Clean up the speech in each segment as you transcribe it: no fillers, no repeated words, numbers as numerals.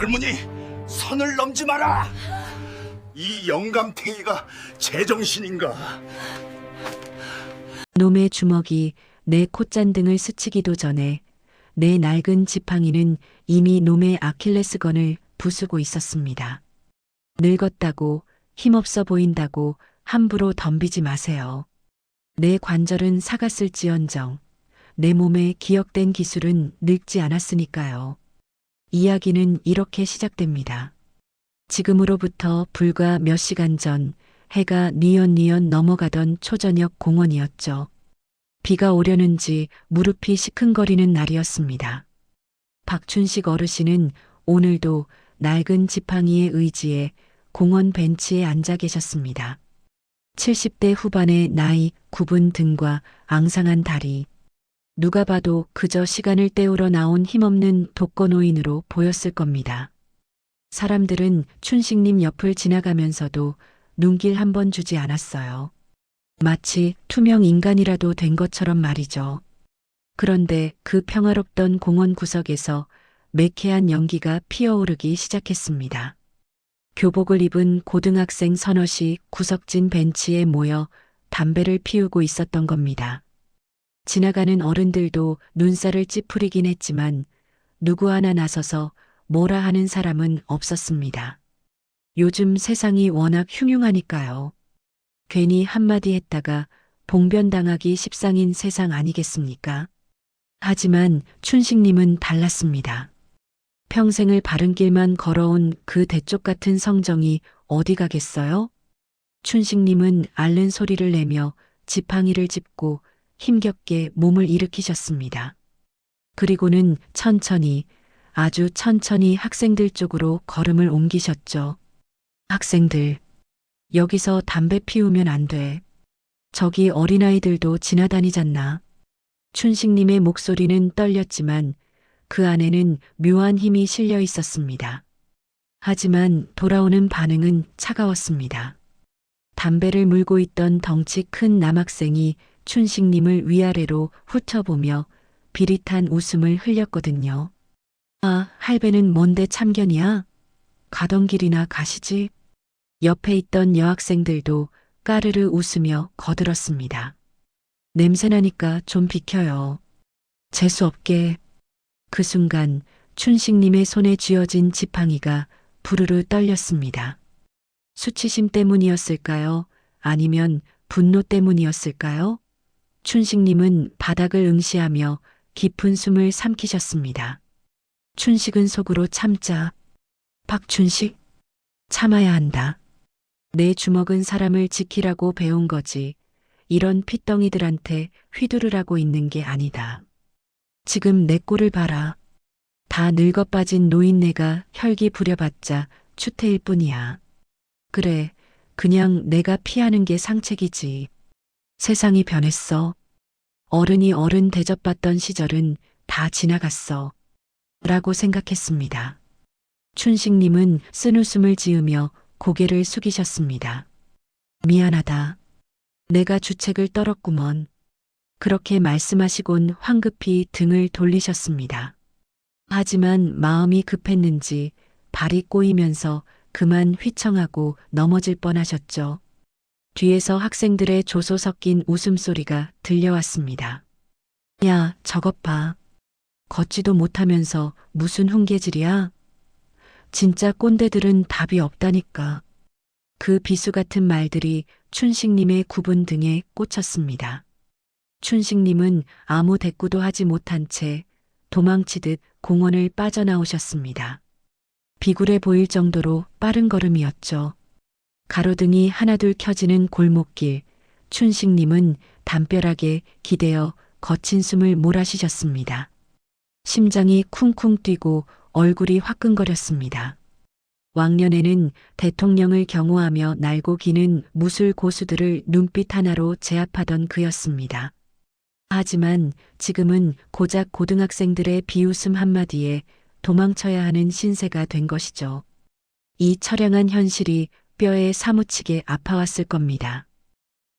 젊은이, 선을 넘지 마라. 이 영감탱이가 제정신인가? 놈의 주먹이 내 콧잔등을 스치기도 전에 내 낡은 지팡이는 이미 놈의 아킬레스건을 부수고 있었습니다. 늙었다고 힘없어 보인다고 함부로 덤비지 마세요. 내 관절은 사갔을지언정 내 몸에 기억된 기술은 늙지 않았으니까요. 이야기는 이렇게 시작됩니다. 지금으로부터 불과 몇 시간 전 해가 뉘엿뉘엿 넘어가던 초저녁 공원이었죠. 비가 오려는지 무릎이 시큰거리는 날이었습니다. 박춘식 어르신은 오늘도 낡은 지팡이의 의지에 공원 벤치에 앉아 계셨습니다. 70대 후반의 나이, 굽은 등과 앙상한 다리. 누가 봐도 그저 시간을 때우러 나온 힘없는 독거노인으로 보였을 겁니다. 사람들은 춘식님 옆을 지나가면서도 눈길 한 번 주지 않았어요. 마치 투명 인간이라도 된 것처럼 말이죠. 그런데 그 평화롭던 공원 구석에서 매캐한 연기가 피어오르기 시작했습니다. 교복을 입은 고등학생 서너시 구석진 벤치에 모여 담배를 피우고 있었던 겁니다. 지나가는 어른들도 눈살을 찌푸리긴 했지만 누구 하나 나서서 뭐라 하는 사람은 없었습니다. 요즘 세상이 워낙 흉흉하니까요. 괜히 한마디 했다가 봉변당하기 십상인 세상 아니겠습니까? 하지만 춘식님은 달랐습니다. 평생을 바른 길만 걸어온 그 대쪽 같은 성정이 어디 가겠어요? 춘식님은 앓는 소리를 내며 지팡이를 짚고 힘겹게 몸을 일으키셨습니다. 그리고는 천천히, 아주 천천히 학생들 쪽으로 걸음을 옮기셨죠. 학생들, 여기서 담배 피우면 안 돼. 저기 어린아이들도 지나다니잖나. 춘식님의 목소리는 떨렸지만 그 안에는 묘한 힘이 실려 있었습니다. 하지만 돌아오는 반응은 차가웠습니다. 담배를 물고 있던 덩치 큰 남학생이 춘식님을 위아래로 훑어보며 비릿한 웃음을 흘렸거든요. 아, 할배는 뭔데 참견이야? 가던 길이나 가시지. 옆에 있던 여학생들도 까르르 웃으며 거들었습니다. 냄새나니까 좀 비켜요. 재수없게. 그 순간 춘식님의 손에 쥐어진 지팡이가 부르르 떨렸습니다. 수치심 때문이었을까요? 아니면 분노 때문이었을까요? 춘식님은 바닥을 응시하며 깊은 숨을 삼키셨습니다. 춘식은 속으로 참자. 박춘식, 참아야 한다. 내 주먹은 사람을 지키라고 배운 거지. 이런 핏덩이들한테 휘두르라고 있는 게 아니다. 지금 내 꼴을 봐라. 다 늙어 빠진 노인네가 혈기 부려봤자 추태일 뿐이야. 그래, 그냥 내가 피하는 게 상책이지. 세상이 변했어. 어른이 어른 대접받던 시절은 다 지나갔어. 라고 생각했습니다. 춘식님은 쓴웃음을 지으며 고개를 숙이셨습니다. 미안하다. 내가 주책을 떨었구먼. 그렇게 말씀하시곤 황급히 등을 돌리셨습니다. 하지만 마음이 급했는지 발이 꼬이면서 그만 휘청하고 넘어질 뻔하셨죠. 뒤에서 학생들의 조소 섞인 웃음소리가 들려왔습니다. 야, 저것 봐. 걷지도 못하면서 무슨 훈계질이야? 진짜 꼰대들은 답이 없다니까. 그 비수 같은 말들이 춘식님의 굽은 등에 꽂혔습니다. 춘식님은 아무 대꾸도 하지 못한 채 도망치듯 공원을 빠져나오셨습니다. 비굴해 보일 정도로 빠른 걸음이었죠. 가로등이 하나둘 켜지는 골목길, 춘식님은 담벼락에 기대어 거친 숨을 몰아쉬셨습니다. 심장이 쿵쿵 뛰고 얼굴이 화끈거렸습니다. 왕년에는 대통령을 경호하며 날고 기는 무술 고수들을 눈빛 하나로 제압하던 그였습니다. 하지만 지금은 고작 고등학생들의 비웃음 한마디에 도망쳐야 하는 신세가 된 것이죠. 이 처량한 현실이 뼈에 사무치게 아파왔을 겁니다.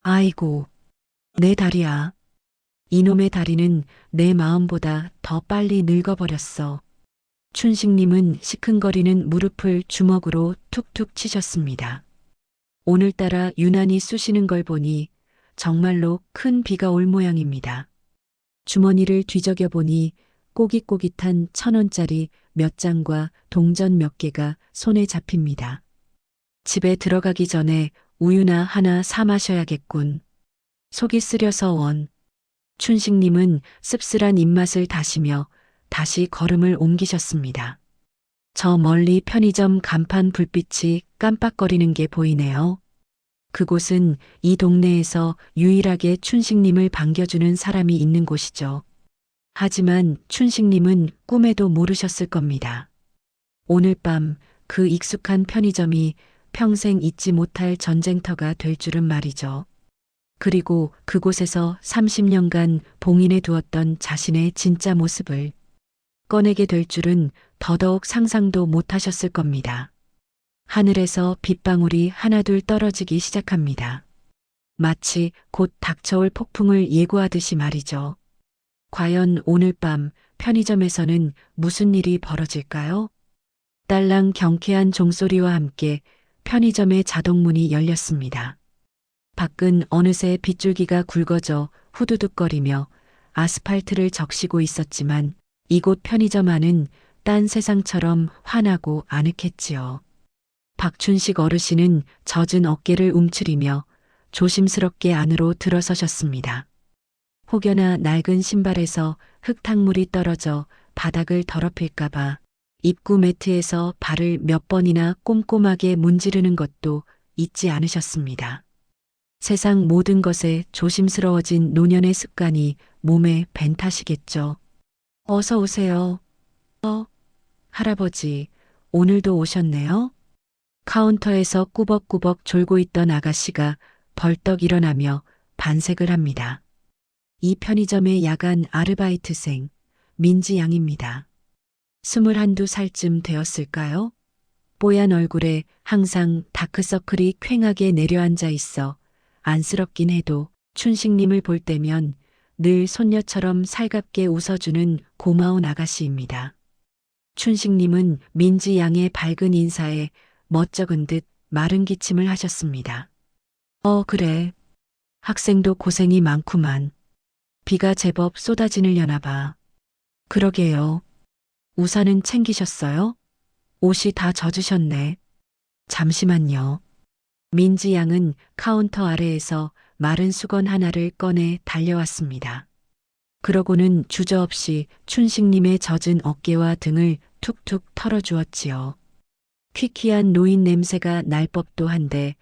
아이고, 내 다리야. 이놈의 다리는 내 마음보다 더 빨리 늙어버렸어. 춘식님은 시큰거리는 무릎을 주먹으로 툭툭 치셨습니다. 오늘따라 유난히 쑤시는 걸 보니 정말로 큰 비가 올 모양입니다. 주머니를 뒤적여 보니 꼬깃꼬깃한 1,000원짜리 몇 장과 동전 몇 개가 손에 잡힙니다. 집에 들어가기 전에 우유나 하나 사 마셔야겠군. 속이 쓰려서 원. 춘식님은 씁쓸한 입맛을 다시며 다시 걸음을 옮기셨습니다. 저 멀리 편의점 간판 불빛이 깜빡거리는 게 보이네요. 그곳은 이 동네에서 유일하게 춘식님을 반겨주는 사람이 있는 곳이죠. 하지만 춘식님은 꿈에도 모르셨을 겁니다. 오늘 밤 그 익숙한 편의점이 평생 잊지 못할 전쟁터가 될 줄은 말이죠. 그리고 그곳에서 30년간 봉인해 두었던 자신의 진짜 모습을 꺼내게 될 줄은 더더욱 상상도 못하셨을 겁니다. 하늘에서 빗방울이 하나둘 떨어지기 시작합니다. 마치 곧 닥쳐올 폭풍을 예고하듯이 말이죠. 과연 오늘 밤 편의점에서는 무슨 일이 벌어질까요? 딸랑 경쾌한 종소리와 함께 편의점의 자동문이 열렸습니다. 밖은 어느새 빗줄기가 굵어져 후두둑거리며 아스팔트를 적시고 있었지만 이곳 편의점 안은 딴 세상처럼 환하고 아늑했지요. 박춘식 어르신은 젖은 어깨를 움츠리며 조심스럽게 안으로 들어서셨습니다. 혹여나 낡은 신발에서 흙탕물이 떨어져 바닥을 더럽힐까봐 입구 매트에서 발을 몇 번이나 꼼꼼하게 문지르는 것도 잊지 않으셨습니다. 세상 모든 것에 조심스러워진 노년의 습관이 몸에 밴 탓이겠죠. 어서 오세요. 할아버지, 오늘도 오셨네요? 카운터에서 꾸벅꾸벅 졸고 있던 아가씨가 벌떡 일어나며 반색을 합니다. 이 편의점의 야간 아르바이트생 민지 양입니다. 21~22살쯤 되었을까요? 뽀얀 얼굴에 항상 다크서클이 퀭하게 내려앉아 있어 안쓰럽긴 해도 춘식님을 볼 때면 늘 손녀처럼 살갑게 웃어주는 고마운 아가씨입니다. 춘식님은 민지 양의 밝은 인사에 멋쩍은 듯 마른 기침을 하셨습니다. 그래. 학생도 고생이 많구만. 비가 제법 쏟아지느려나 봐. 그러게요. 우산은 챙기셨어요? 옷이 다 젖으셨네. 잠시만요. 민지 양은 카운터 아래에서 마른 수건 하나를 꺼내 달려왔습니다. 그러고는 주저없이 춘식님의 젖은 어깨와 등을 툭툭 털어주었지요. 퀴퀴한 노인 냄새가 날 법도 한데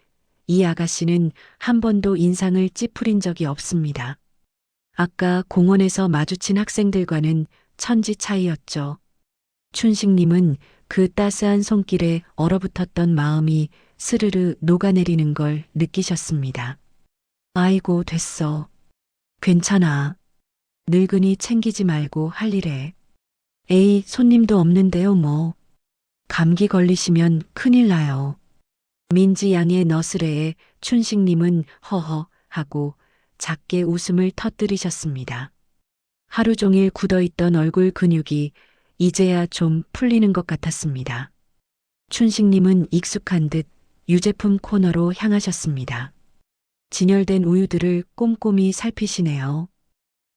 이 아가씨는 한 번도 인상을 찌푸린 적이 없습니다. 아까 공원에서 마주친 학생들과는 천지 차이였죠. 춘식님은 그 따스한 손길에 얼어붙었던 마음이 스르르 녹아내리는 걸 느끼셨습니다. 아이고 됐어. 괜찮아. 늙은이 챙기지 말고 할 일해. 에이 손님도 없는데요 뭐. 감기 걸리시면 큰일 나요. 민지 양의 너스레에 춘식님은 허허 하고 작게 웃음을 터뜨리셨습니다. 하루 종일 굳어있던 얼굴 근육이 이제야 좀 풀리는 것 같았습니다. 춘식님은 익숙한 듯 유제품 코너로 향하셨습니다. 진열된 우유들을 꼼꼼히 살피시네요.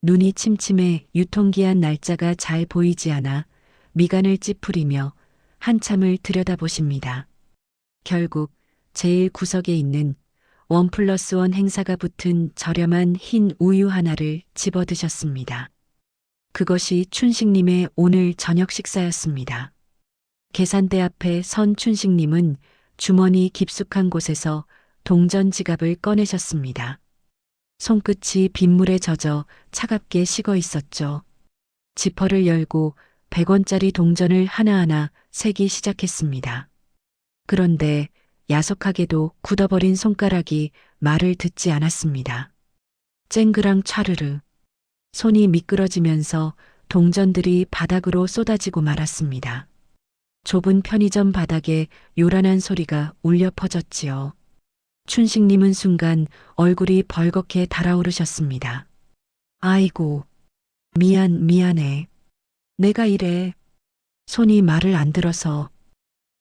눈이 침침해 유통기한 날짜가 잘 보이지 않아 미간을 찌푸리며 한참을 들여다보십니다. 결국 제일 구석에 있는 1+1 행사가 붙은 저렴한 흰 우유 하나를 집어드셨습니다. 그것이 춘식님의 오늘 저녁 식사였습니다. 계산대 앞에 선 춘식님은 주머니 깊숙한 곳에서 동전 지갑을 꺼내셨습니다. 손끝이 빗물에 젖어 차갑게 식어 있었죠. 지퍼를 열고 100원짜리 동전을 하나하나 세기 시작했습니다. 그런데 야속하게도 굳어버린 손가락이 말을 듣지 않았습니다. 쨍그랑 촤르르. 손이 미끄러지면서 동전들이 바닥으로 쏟아지고 말았습니다. 좁은 편의점 바닥에 요란한 소리가 울려 퍼졌지요. 춘식님은 순간 얼굴이 벌겋게 달아오르셨습니다. 아이고, 미안해. 내가 이래. 손이 말을 안 들어서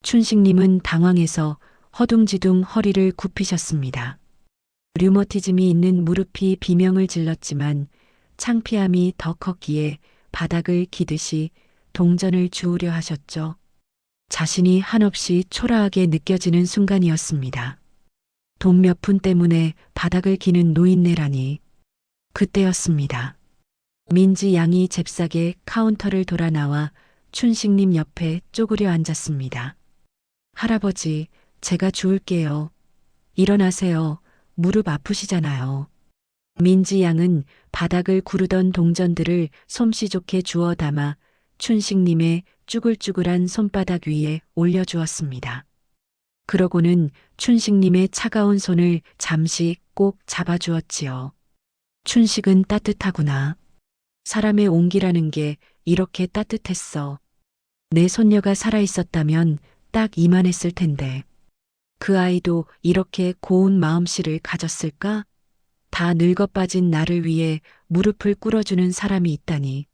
춘식님은 당황해서 허둥지둥 허리를 굽히셨습니다. 류머티즘이 있는 무릎이 비명을 질렀지만 창피함이 더 컸기에 바닥을 기듯이 동전을 주우려 하셨죠. 자신이 한없이 초라하게 느껴지는 순간이었습니다. 돈 몇 푼 때문에 바닥을 기는 노인네라니. 그때였습니다. 민지 양이 잽싸게 카운터를 돌아 나와 춘식님 옆에 쪼그려 앉았습니다. 할아버지, 제가 주울게요. 일어나세요. 무릎 아프시잖아요. 민지 양은 바닥을 구르던 동전들을 솜씨 좋게 주워 담아 춘식님의 쭈글쭈글한 손바닥 위에 올려주었습니다. 그러고는 춘식님의 차가운 손을 잠시 꼭 잡아주었지요. 춘식은 따뜻하구나. 사람의 온기라는 게 이렇게 따뜻했어. 내 손녀가 살아있었다면 딱 이만했을 텐데. 그 아이도 이렇게 고운 마음씨를 가졌을까? 다 늙어 빠진 나를 위해 무릎을 꿇어주는 사람이 있다니.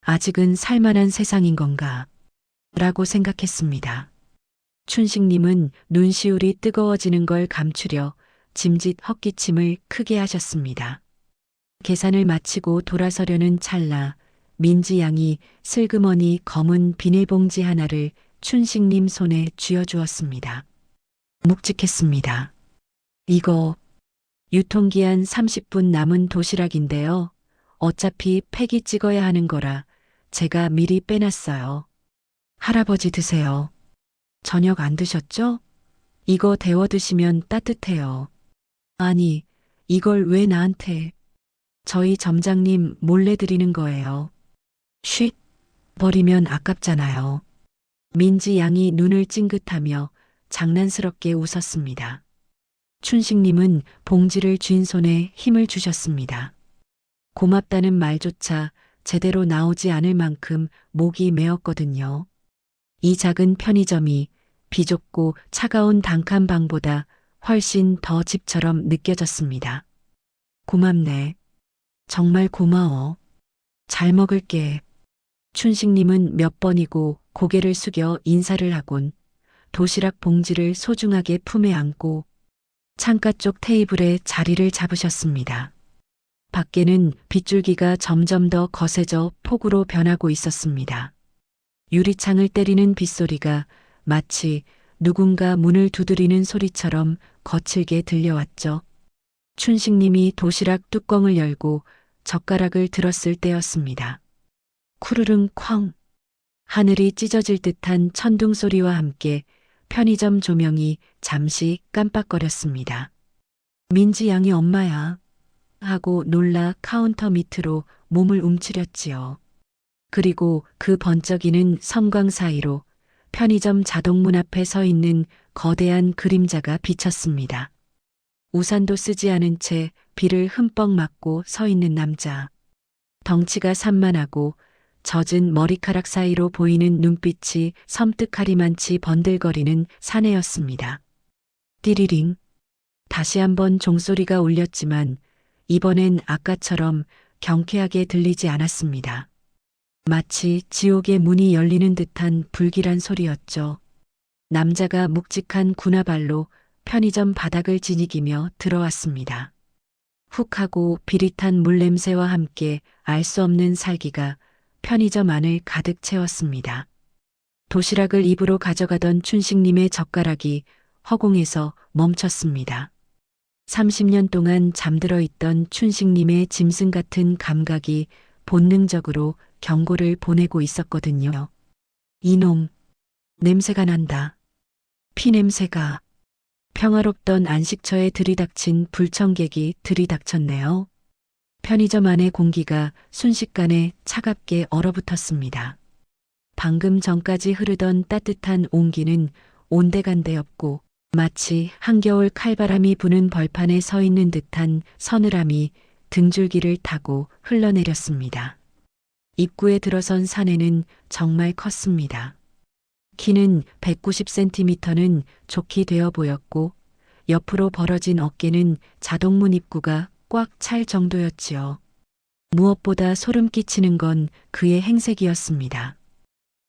아직은 살만한 세상인 건가? 라고 생각했습니다. 춘식님은 눈시울이 뜨거워지는 걸 감추려 짐짓 헛기침을 크게 하셨습니다. 계산을 마치고 돌아서려는 찰나 민지 양이 슬그머니 검은 비닐봉지 하나를 춘식님 손에 쥐어주었습니다. 묵직했습니다. 이거 유통기한 30분 남은 도시락인데요. 어차피 폐기 찍어야 하는 거라 제가 미리 빼놨어요. 할아버지 드세요. 저녁 안 드셨죠? 이거 데워 드시면 따뜻해요. 아니, 이걸 왜 나한테? 저희 점장님 몰래 드리는 거예요. 쉿! 버리면 아깝잖아요. 민지 양이 눈을 찡긋하며 장난스럽게 웃었습니다. 춘식님은 봉지를 쥔 손에 힘을 주셨습니다. 고맙다는 말조차 제대로 나오지 않을 만큼 목이 메었거든요. 이 작은 편의점이 비좁고 차가운 단칸방보다 훨씬 더 집처럼 느껴졌습니다. 고맙네. 정말 고마워. 잘 먹을게. 춘식님은 몇 번이고 고개를 숙여 인사를 하곤 도시락 봉지를 소중하게 품에 안고 창가 쪽 테이블에 자리를 잡으셨습니다. 밖에는 빗줄기가 점점 더 거세져 폭우로 변하고 있었습니다. 유리창을 때리는 빗소리가 마치 누군가 문을 두드리는 소리처럼 거칠게 들려왔죠. 춘식님이 도시락 뚜껑을 열고 젓가락을 들었을 때였습니다. 쿠르릉 쾅! 하늘이 찢어질 듯한 천둥 소리와 함께 편의점 조명이 잠시 깜빡거렸습니다. 민지 양이 엄마야 하고 놀라 카운터 밑으로 몸을 움츠렸지요. 그리고 그 번쩍이는 섬광 사이로 편의점 자동문 앞에 서 있는 거대한 그림자가 비쳤습니다. 우산도 쓰지 않은 채 비를 흠뻑 맞고 서 있는 남자. 덩치가 산만하고 젖은 머리카락 사이로 보이는 눈빛이 섬뜩하리만치 번들거리는 사내였습니다. 띠리링. 다시 한번 종소리가 울렸지만 이번엔 아까처럼 경쾌하게 들리지 않았습니다. 마치 지옥의 문이 열리는 듯한 불길한 소리였죠. 남자가 묵직한 군화발로 편의점 바닥을 지니기며 들어왔습니다. 훅 하고 비릿한 물냄새와 함께 알 수 없는 살기가 편의점 안을 가득 채웠습니다. 도시락을 입으로 가져가던 춘식님의 젓가락이 허공에서 멈췄습니다. 30년 동안 잠들어 있던 춘식님의 짐승 같은 감각이 본능적으로 경고를 보내고 있었거든요. 이놈, 냄새가 난다. 피 냄새가. 평화롭던 안식처에 들이닥친 불청객이 들이닥쳤네요. 편의점 안의 공기가 순식간에 차갑게 얼어붙었습니다. 방금 전까지 흐르던 따뜻한 온기는 온데간데 없고 마치 한겨울 칼바람이 부는 벌판에 서 있는 듯한 서늘함이 등줄기를 타고 흘러내렸습니다. 입구에 들어선 사내는 정말 컸습니다. 키는 190cm는 좋게 되어 보였고 옆으로 벌어진 어깨는 자동문 입구가 꽉 찰 정도였지요. 무엇보다 소름 끼치는 건 그의 행색이었습니다.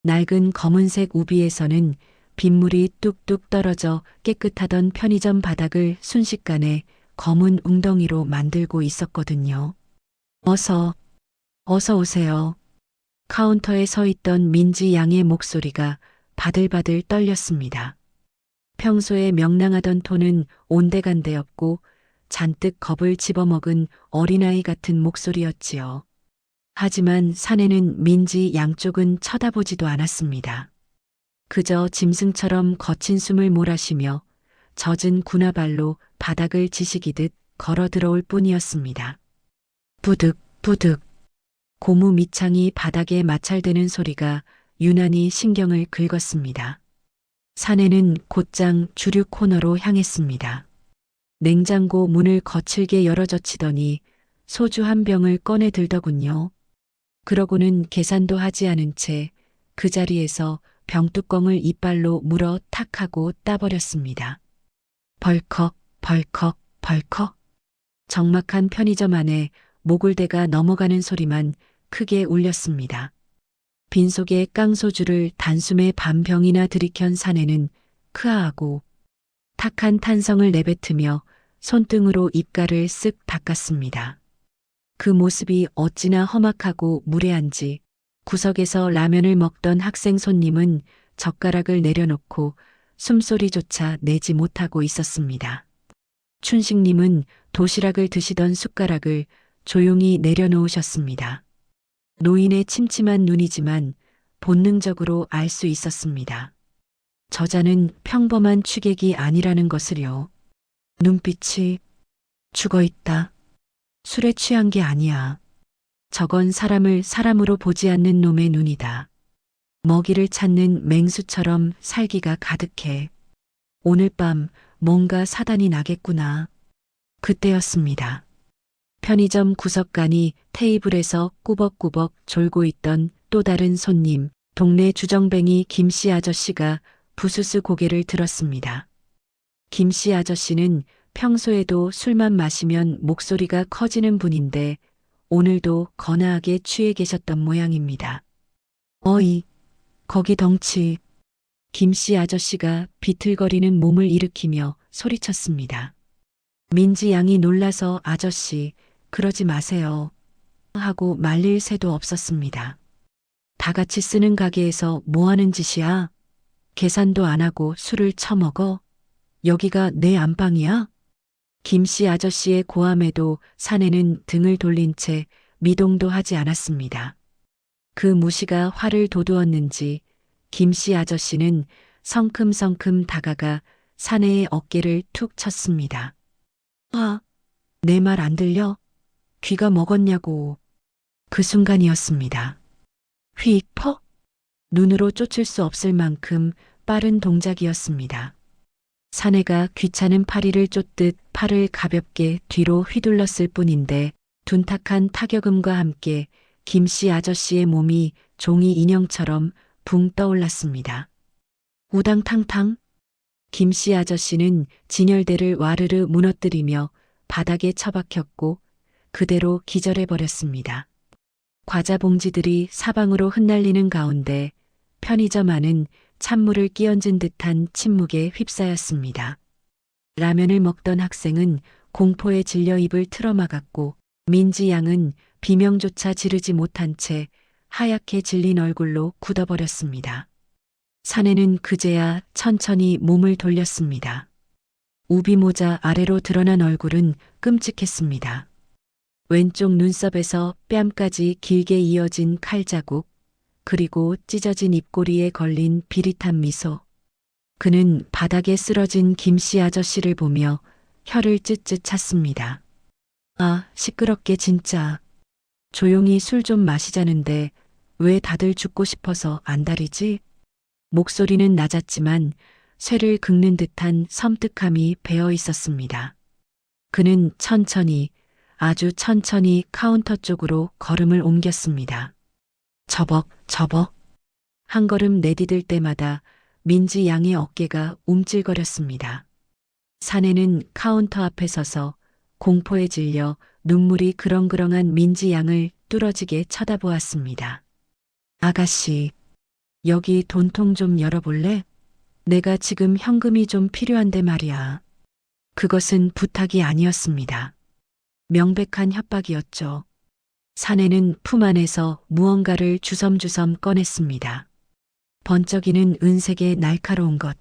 낡은 검은색 우비에서는 빗물이 뚝뚝 떨어져 깨끗하던 편의점 바닥을 순식간에 검은 웅덩이로 만들고 있었거든요. 어서 오세요. 카운터에 서 있던 민지 양의 목소리가 바들바들 떨렸습니다. 평소에 명랑하던 톤은 온데간데였고 잔뜩 겁을 집어먹은 어린아이 같은 목소리였지요. 하지만 사내는 민지 양쪽은 쳐다보지도 않았습니다. 그저 짐승처럼 거친 숨을 몰아쉬며 젖은 군화발로 바닥을 지시기듯 걸어 들어올 뿐이었습니다. 부득 부득 고무 밑창이 바닥에 마찰되는 소리가 유난히 신경을 긁었습니다. 사내는 곧장 주류 코너로 향했습니다. 냉장고 문을 거칠게 열어젖히더니 소주 한 병을 꺼내 들더군요. 그러고는 계산도 하지 않은 채 그 자리에서 병뚜껑을 이빨로 물어 탁 하고 따버렸습니다. 벌컥 벌컥 벌컥. 적막한 편의점 안에 모골대가 넘어가는 소리만 크게 울렸습니다. 빈속에 깡소주를 단숨에 반 병이나 들이켠 사내는 크아하고 탁한 탄성을 내뱉으며 손등으로 입가를 쓱 닦았습니다. 그 모습이 어찌나 험악하고 무례한지 구석에서 라면을 먹던 학생 손님은 젓가락을 내려놓고 숨소리조차 내지 못하고 있었습니다. 춘식님은 도시락을 드시던 숟가락을 조용히 내려놓으셨습니다. 노인의 침침한 눈이지만 본능적으로 알 수 있었습니다. 저자는 평범한 취객이 아니라는 것을요. 눈빛이 죽어있다. 술에 취한 게 아니야. 저건 사람을 사람으로 보지 않는 놈의 눈이다. 먹이를 찾는 맹수처럼 살기가 가득해. 오늘 밤 뭔가 사단이 나겠구나. 그때였습니다. 편의점 구석간이 테이블에서 꾸벅꾸벅 졸고 있던 또 다른 손님, 동네 주정뱅이 김씨 아저씨가 부스스 고개를 들었습니다. 김씨 아저씨는 평소에도 술만 마시면 목소리가 커지는 분인데 오늘도 거나하게 취해 계셨던 모양입니다. 어이, 거기 덩치. 김씨 아저씨가 비틀거리는 몸을 일으키며 소리쳤습니다. 민지 양이 놀라서 아저씨, 그러지 마세요. 하고 말릴 새도 없었습니다. 다 같이 쓰는 가게에서 뭐 하는 짓이야? 계산도 안 하고 술을 처먹어? 여기가 내 안방이야? 김씨 아저씨의 고함에도 사내는 등을 돌린 채 미동도 하지 않았습니다. 그 무시가 화를 돋우었는지 김씨 아저씨는 성큼성큼 다가가 사내의 어깨를 툭 쳤습니다. 내 말 안 들려? 귀가 먹었냐고. 그 순간이었습니다. 휙 퍽! 눈으로 쫓을 수 없을 만큼 빠른 동작이었습니다. 사내가 귀찮은 파리를 쫓듯 팔을 가볍게 뒤로 휘둘렀을 뿐인데 둔탁한 타격음과 함께 김씨 아저씨의 몸이 종이 인형처럼 붕 떠올랐습니다. 우당탕탕. 김씨 아저씨는 진열대를 와르르 무너뜨리며 바닥에 처박혔고 그대로 기절해버렸습니다. 과자 봉지들이 사방으로 흩날리는 가운데 편의점 안은 찬물을 끼얹은 듯한 침묵에 휩싸였습니다. 라면을 먹던 학생은 공포에 질려 입을 틀어막았고 민지 양은 비명조차 지르지 못한 채 하얗게 질린 얼굴로 굳어버렸습니다. 사내는 그제야 천천히 몸을 돌렸습니다. 우비모자 아래로 드러난 얼굴은 끔찍했습니다. 왼쪽 눈썹에서 뺨까지 길게 이어진 칼자국, 그리고 찢어진 입꼬리에 걸린 비릿한 미소. 그는 바닥에 쓰러진 김씨 아저씨를 보며 혀를 쯧쯧 찼습니다. 아, 시끄럽게 진짜. 조용히 술 좀 마시자는데 왜 다들 죽고 싶어서 안달이지? 목소리는 낮았지만 쇠를 긁는 듯한 섬뜩함이 배어 있었습니다. 그는 천천히, 아주 천천히 카운터 쪽으로 걸음을 옮겼습니다. 저벅. 한 걸음 내디딜 때마다 민지 양의 어깨가 움찔거렸습니다. 사내는 카운터 앞에 서서 공포에 질려 눈물이 그렁그렁한 민지 양을 뚫어지게 쳐다보았습니다. 아가씨, 여기 돈통 좀 열어볼래? 내가 지금 현금이 좀 필요한데 말이야. 그것은 부탁이 아니었습니다. 명백한 협박이었죠. 사내는 품 안에서 무언가를 주섬주섬 꺼냈습니다. 번쩍이는 은색의 날카로운 것.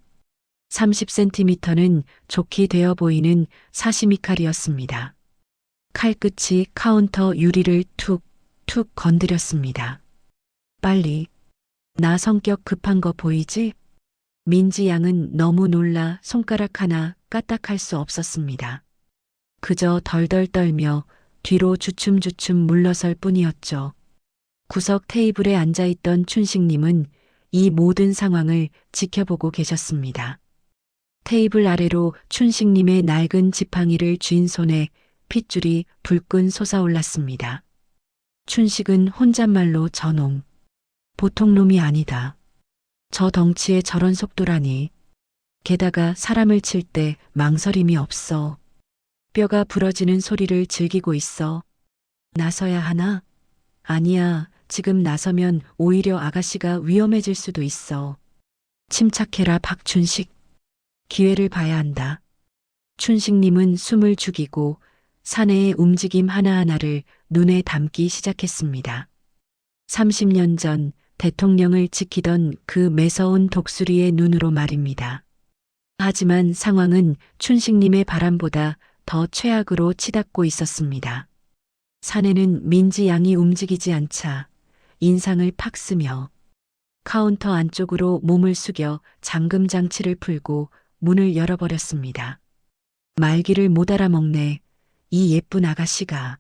30cm는 좋게 되어 보이는 사시미 칼이었습니다. 칼끝이 카운터 유리를 툭툭 건드렸습니다. 빨리. 나 성격 급한 거 보이지? 민지 양은 너무 놀라 손가락 하나 까딱할 수 없었습니다. 그저 덜덜 떨며 뒤로 주춤주춤 물러설 뿐이었죠. 구석 테이블에 앉아있던 춘식님은 이 모든 상황을 지켜보고 계셨습니다. 테이블 아래로 춘식님의 낡은 지팡이를 쥔 손에 핏줄이 불끈 솟아올랐습니다. 춘식은 혼잣말로 저놈. 보통 놈이 아니다. 저 덩치에 저런 속도라니. 게다가 사람을 칠 때 망설임이 없어. 뼈가 부러지는 소리를 즐기고 있어. 나서야 하나? 아니야. 지금 나서면 오히려 아가씨가 위험해질 수도 있어. 침착해라 박춘식. 기회를 봐야 한다. 춘식님은 숨을 죽이고 사내의 움직임 하나하나를 눈에 담기 시작했습니다. 30년 전 대통령을 지키던 그 매서운 독수리의 눈으로 말입니다. 하지만 상황은 춘식님의 바람보다 더 최악으로 치닫고 있었습니다. 사내는 민지 양이 움직이지 않자 인상을 팍 쓰며 카운터 안쪽으로 몸을 숙여 잠금 장치를 풀고 문을 열어버렸습니다. 말귀를 못 알아먹네. 이 예쁜 아가씨가.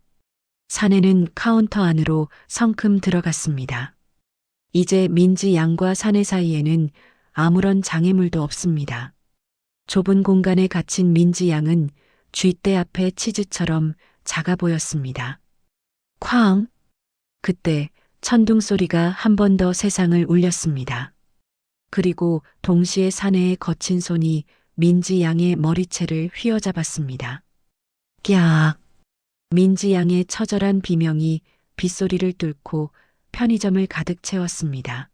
사내는 카운터 안으로 성큼 들어갔습니다. 이제 민지 양과 사내 사이에는 아무런 장애물도 없습니다. 좁은 공간에 갇힌 민지 양은 쥐떼 앞에 치즈처럼 작아 보였습니다. 쾅! 그때 천둥 소리가 한 번 더 세상을 울렸습니다. 그리고 동시에 사내의 거친 손이 민지 양의 머리채를 휘어잡았습니다. 꺄악! 민지 양의 처절한 비명이 빗소리를 뚫고 편의점을 가득 채웠습니다.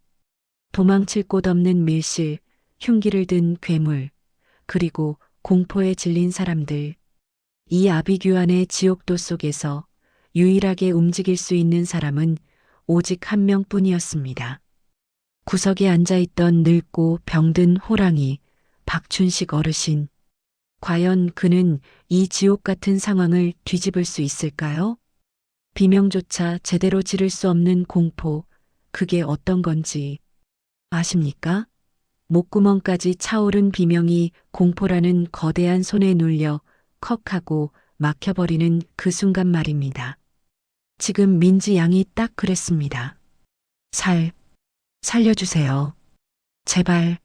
도망칠 곳 없는 밀실, 흉기를 든 괴물, 그리고 공포에 질린 사람들. 이 아비규환의 지옥도 속에서 유일하게 움직일 수 있는 사람은 오직 한 명뿐이었습니다. 구석에 앉아있던 늙고 병든 호랑이, 박춘식 어르신. 과연 그는 이 지옥 같은 상황을 뒤집을 수 있을까요? 비명조차 제대로 지를 수 없는 공포, 그게 어떤 건지 아십니까? 목구멍까지 차오른 비명이 공포라는 거대한 손에 눌려 컥하고 막혀버리는 그 순간 말입니다. 지금 민지 양이 딱 그랬습니다. 살려주세요. 제발.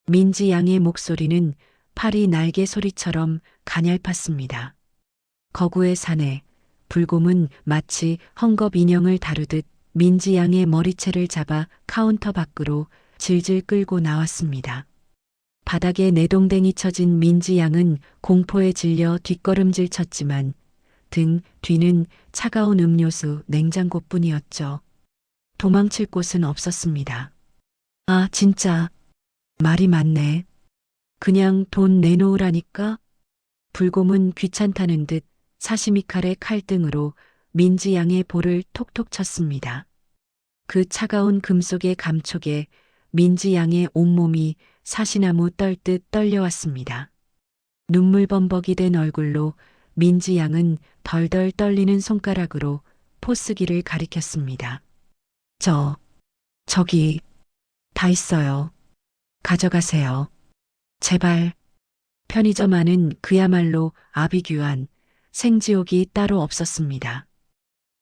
민지 양의 목소리는 파리 날개 소리처럼 가냘팠습니다. 거구의 사내, 불곰은 마치 헝겊 인형을 다루듯 민지 양의 머리채를 잡아 카운터 밖으로 질질 끌고 나왔습니다. 바닥에 내동댕이 쳐진 민지 양은 공포에 질려 뒷걸음질 쳤지만 등 뒤는 차가운 음료수 냉장고뿐이었죠. 도망칠 곳은 없었습니다. 아, 진짜 말이 많네. 그냥 돈 내놓으라니까? 불곰은 귀찮다는 듯 사시미 칼의 칼등으로 민지 양의 볼을 톡톡 쳤습니다. 그 차가운 금속의 감촉에 민지 양의 온몸이 사시나무 떨듯 떨려왔습니다. 눈물 범벅이 된 얼굴로 민지 양은 덜덜 떨리는 손가락으로 포스기를 가리켰습니다. 저기, 다 있어요. 가져가세요. 제발. 편의점 안은 그야말로 아비규환, 생지옥이 따로 없었습니다.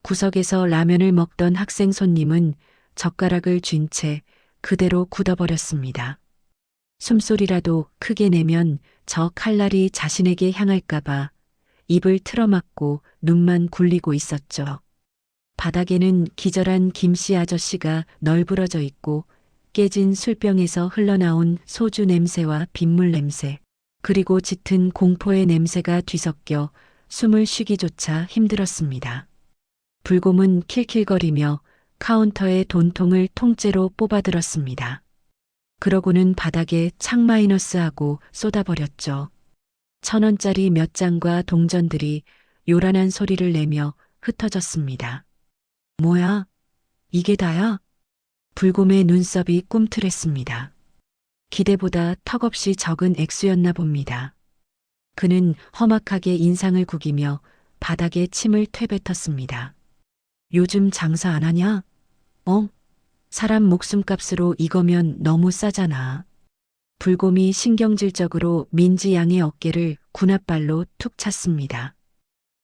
구석에서 라면을 먹던 학생 손님은 젓가락을 쥔 채 그대로 굳어버렸습니다. 숨소리라도 크게 내면 저 칼날이 자신에게 향할까봐 입을 틀어막고 눈만 굴리고 있었죠. 바닥에는 기절한 김씨 아저씨가 널브러져 있고 깨진 술병에서 흘러나온 소주 냄새와 빗물 냄새, 그리고 짙은 공포의 냄새가 뒤섞여 숨을 쉬기조차 힘들었습니다. 불곰은 킬킬거리며 카운터에 돈통을 통째로 뽑아들었습니다. 그러고는 바닥에 창 마이너스하고 쏟아버렸죠. 1,000원짜리 몇 장과 동전들이 요란한 소리를 내며 흩어졌습니다. 뭐야? 이게 다야? 불곰의 눈썹이 꿈틀했습니다. 기대보다 턱없이 적은 액수였나 봅니다. 그는 험악하게 인상을 구기며 바닥에 침을 퇴뱉었습니다. 요즘 장사 안 하냐? 사람 목숨값으로 이거면 너무 싸잖아. 불곰이 신경질적으로 민지 양의 어깨를 군홧발로 툭 찼습니다.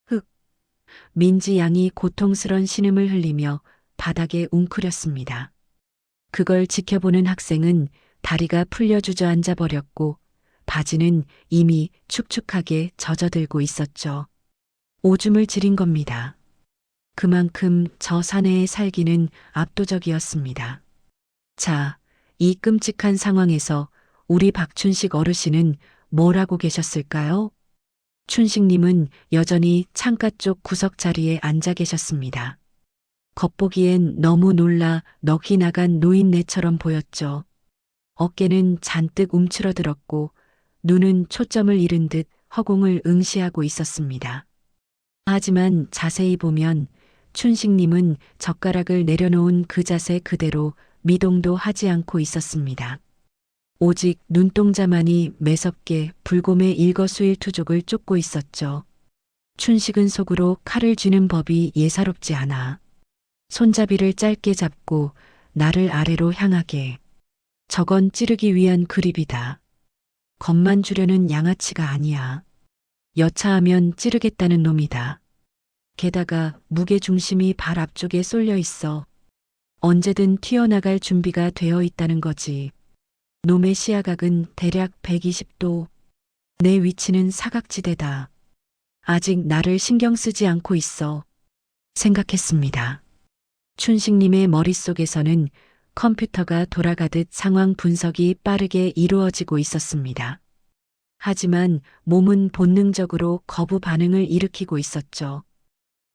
흑. 민지 양이 고통스런 신음을 흘리며 바닥에 웅크렸습니다. 그걸 지켜보는 학생은 다리가 풀려 주저앉아 버렸고 바지는 이미 축축하게 젖어들고 있었죠. 오줌을 지린 겁니다. 그만큼 저 사내의 살기는 압도적이었습니다. 자, 이 끔찍한 상황에서 우리 박춘식 어르신은 뭘 하고 계셨을까요? 춘식님은 여전히 창가 쪽 구석 자리에 앉아 계셨습니다. 겉보기엔 너무 놀라 넋이 나간 노인네처럼 보였죠. 어깨는 잔뜩 움츠러들었고 눈은 초점을 잃은 듯 허공을 응시하고 있었습니다. 하지만 자세히 보면 춘식님은 젓가락을 내려놓은 그 자세 그대로 미동도 하지 않고 있었습니다. 오직 눈동자만이 매섭게 불곰의 일거수일투족을 쫓고 있었죠. 춘식은 속으로 칼을 쥐는 법이 예사롭지 않아. 손잡이를 짧게 잡고 나를 아래로 향하게. 저건 찌르기 위한 그립이다. 겁만 주려는 양아치가 아니야. 여차하면 찌르겠다는 놈이다. 게다가 무게 중심이 발 앞쪽에 쏠려 있어. 언제든 튀어나갈 준비가 되어 있다는 거지. 놈의 시야각은 대략 120도. 내 위치는 사각지대다. 아직 나를 신경 쓰지 않고 있어. 생각했습니다. 춘식님의 머릿속에서는 컴퓨터가 돌아가듯 상황 분석이 빠르게 이루어지고 있었습니다. 하지만 몸은 본능적으로 거부 반응을 일으키고 있었죠.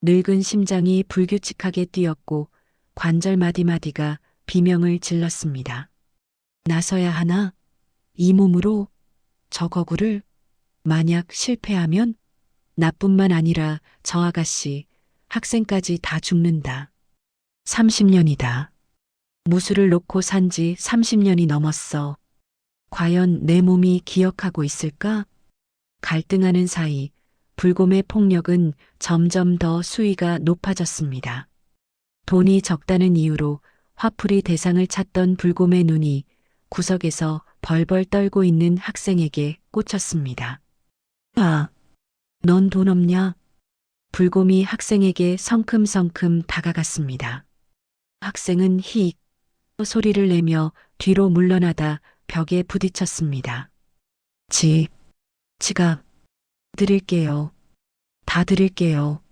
늙은 심장이 불규칙하게 뛰었고 관절 마디마디가 비명을 질렀습니다. 나서야 하나? 이 몸으로? 저 거구를? 만약 실패하면? 나뿐만 아니라 저 아가씨, 학생까지 다 죽는다. 30년이다. 무술을 놓고 산 지 30년이 넘었어. 과연 내 몸이 기억하고 있을까? 갈등하는 사이 불곰의 폭력은 점점 더 수위가 높아졌습니다. 돈이 적다는 이유로 화풀이 대상을 찾던 불곰의 눈이 구석에서 벌벌 떨고 있는 학생에게 꽂혔습니다. 아, 넌 돈 없냐? 불곰이 학생에게 성큼성큼 다가갔습니다. 학생은 히익 소리를 내며 뒤로 물러나다 벽에 부딪혔습니다. 지갑, 드릴게요. 다 드릴게요.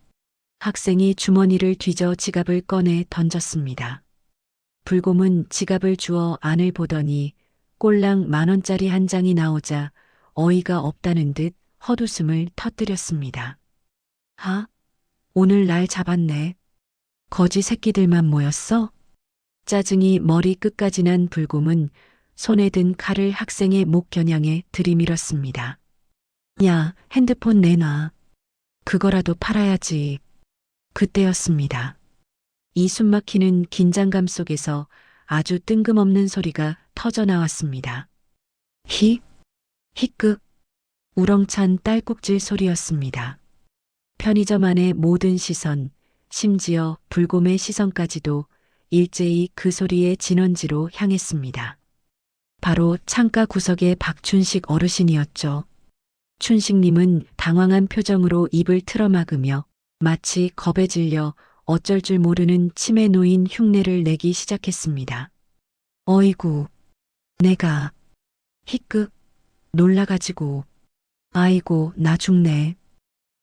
학생이 주머니를 뒤져 지갑을 꺼내 던졌습니다. 불곰은 지갑을 주어 안을 보더니 꼴랑 10,000원짜리 한 장이 나오자 어이가 없다는 듯 헛웃음을 터뜨렸습니다. 오늘 날 잡았네. 거지 새끼들만 모였어? 짜증이 머리 끝까지 난 불곰은 손에 든 칼을 학생의 목 겨냥에 들이밀었습니다. 야, 핸드폰 내놔. 그거라도 팔아야지. 그때였습니다. 이 숨막히는 긴장감 속에서 아주 뜬금없는 소리가 터져 나왔습니다. 히끗. 우렁찬 딸꾹질 소리였습니다. 편의점 안의 모든 시선, 심지어 불곰의 시선까지도 일제히 그 소리의 진원지로 향했습니다. 바로 창가 구석의 박춘식 어르신이었죠. 춘식님은 당황한 표정으로 입을 틀어막으며 마치 겁에 질려 어쩔 줄 모르는 치매 놓인 흉내를 내기 시작했습니다. 어이구, 내가 히끗 놀라가지고 아이고 나 죽네.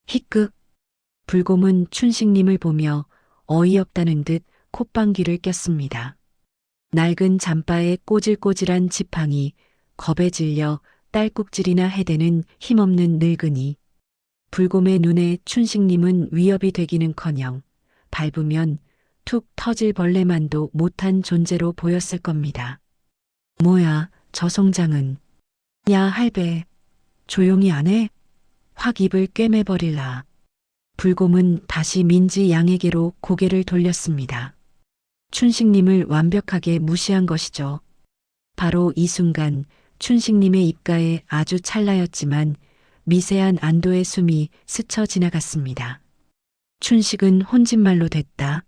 히끗. 불곰은 춘식님을 보며 어이없다는 듯 콧방귀를 꼈습니다. 낡은 잠바에 꼬질꼬질한 지팡이, 겁에 질려 딸꾹질이나 해대는 힘없는 늙은이. 불곰의 눈에 춘식님은 위협이 되기는커녕 밟으면 툭 터질 벌레만도 못한 존재로 보였을 겁니다. 뭐야, 저 송장은. 야, 할배. 조용히 안 해? 확 입을 꿰매버릴라. 불곰은 다시 민지 양에게로 고개를 돌렸습니다. 춘식님을 완벽하게 무시한 것이죠. 바로 이 순간 춘식님의 입가에 아주 찰나였지만 미세한 안도의 숨이 스쳐 지나갔습니다. 춘식은 혼잣말로 됐다.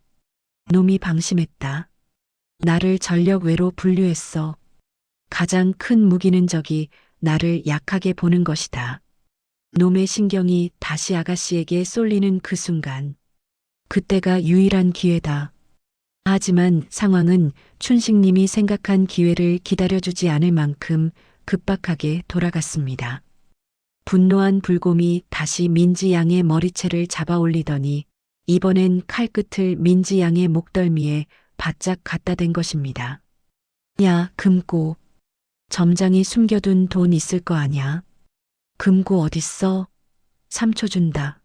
놈이 방심했다. 나를 전력외로 분류했어. 가장 큰 무기는 저기 나를 약하게 보는 것이다. 놈의 신경이 다시 아가씨에게 쏠리는 그 순간. 그때가 유일한 기회다. 하지만 상황은 춘식님이 생각한 기회를 기다려주지 않을 만큼 급박하게 돌아갔습니다. 분노한 불곰이 다시 민지 양의 머리채를 잡아 올리더니 이번엔 칼끝을 민지 양의 목덜미에 바짝 갖다 댄 것입니다. 야, 금고. 점장이 숨겨둔 돈 있을 거 아냐? 금고 어딨어? 3초 준다.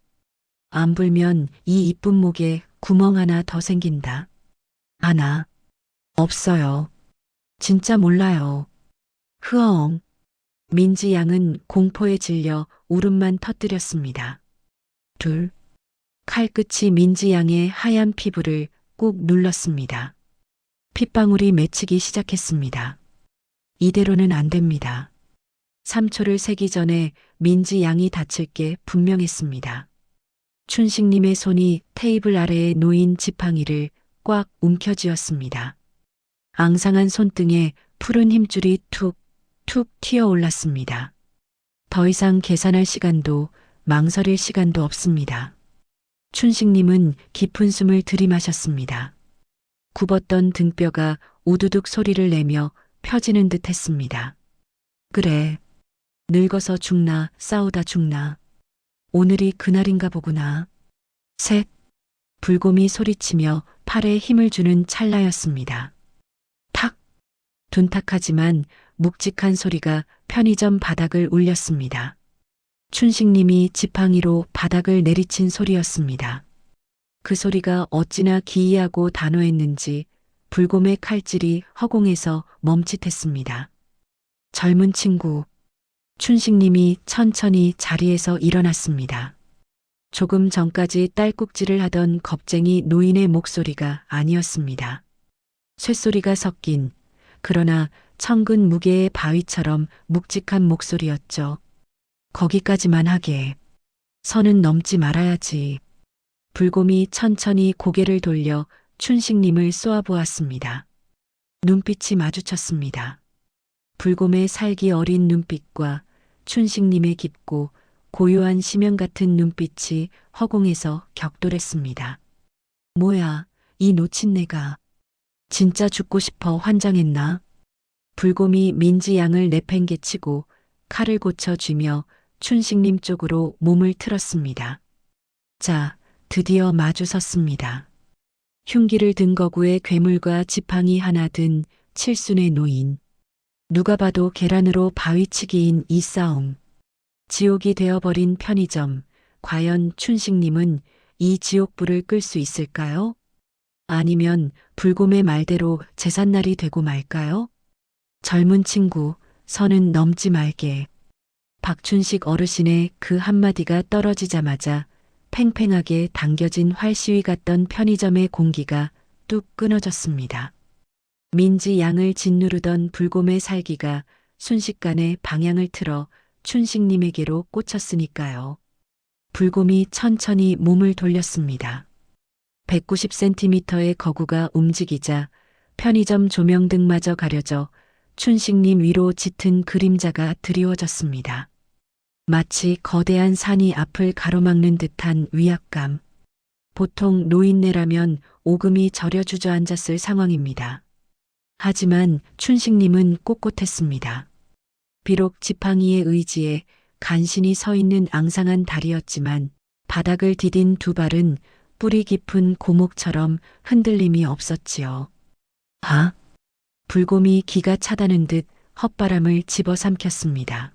안 불면 이 이쁜 목에 구멍 하나 더 생긴다. 하나. 없어요. 진짜 몰라요. 흐엉. 민지 양은 공포에 질려 울음만 터뜨렸습니다. 둘. 칼끝이 민지 양의 하얀 피부를 꾹 눌렀습니다. 핏방울이 맺히기 시작했습니다. 이대로는 안 됩니다. 3초를 세기 전에 민지 양이 다칠 게 분명했습니다. 춘식님의 손이 테이블 아래에 놓인 지팡이를 꽉 움켜쥐었습니다. 앙상한 손등에 푸른 힘줄이 툭툭 튀어 올랐습니다. 더 이상 계산할 시간도 망설일 시간도 없습니다. 춘식님은 깊은 숨을 들이마셨습니다. 굽었던 등뼈가 우두둑 소리를 내며 펴지는 듯 했습니다. 그래. 늙어서 죽나 싸우다 죽나. 오늘이 그날인가 보구나. 셋. 불곰이 소리치며 팔에 힘을 주는 찰나였습니다. 탁. 둔탁하지만 묵직한 소리가 편의점 바닥을 울렸습니다. 춘식님이 지팡이로 바닥을 내리친 소리였습니다. 그 소리가 어찌나 기이하고 단호했는지 불곰의 칼질이 허공에서 멈칫했습니다. 젊은 친구. 춘식님이 천천히 자리에서 일어났습니다. 조금 전까지 딸꾹질을 하던 겁쟁이 노인의 목소리가 아니었습니다. 쇳소리가 섞인 그러나 천근 무게의 바위처럼 묵직한 목소리였죠. 거기까지만 하게. 선은 넘지 말아야지. 불곰이 천천히 고개를 돌려 춘식님을 쏘아보았습니다. 눈빛이 마주쳤습니다. 불곰의 살기 어린 눈빛과 춘식님의 깊고 고요한 심연 같은 눈빛이 허공에서 격돌했습니다. 뭐야, 이 놓친 내가. 진짜 죽고 싶어 환장했나? 불곰이 민지 양을 내팽개치고 칼을 고쳐쥐며 춘식님 쪽으로 몸을 틀었습니다. 자, 드디어 마주 섰습니다. 흉기를 든 거구에 괴물과 지팡이 하나 든 칠순의 노인. 누가 봐도 계란으로 바위치기인 이 싸움. 지옥이 되어버린 편의점. 과연 춘식님은 이 지옥불을 끌 수 있을까요? 아니면 불곰의 말대로 제삿날이 되고 말까요? 젊은 친구, 선은 넘지 말게. 박춘식 어르신의 그 한마디가 떨어지자마자 팽팽하게 당겨진 활시위 같던 편의점의 공기가 뚝 끊어졌습니다. 민지 양을 짓누르던 불곰의 살기가 순식간에 방향을 틀어 춘식님에게로 꽂혔으니까요. 불곰이 천천히 몸을 돌렸습니다. 190cm의 거구가 움직이자 편의점 조명등마저 가려져 춘식님 위로 짙은 그림자가 드리워졌습니다. 마치 거대한 산이 앞을 가로막는 듯한 위압감. 보통 노인네라면 오금이 저려 주저앉았을 상황입니다. 하지만 춘식님은 꼿꼿했습니다. 비록 지팡이의 의지에 간신히 서 있는 앙상한 다리였지만 바닥을 디딘 두 발은 뿌리 깊은 고목처럼 흔들림이 없었지요. 아? 불곰이 기가 차다는 듯 헛바람을 집어삼켰습니다.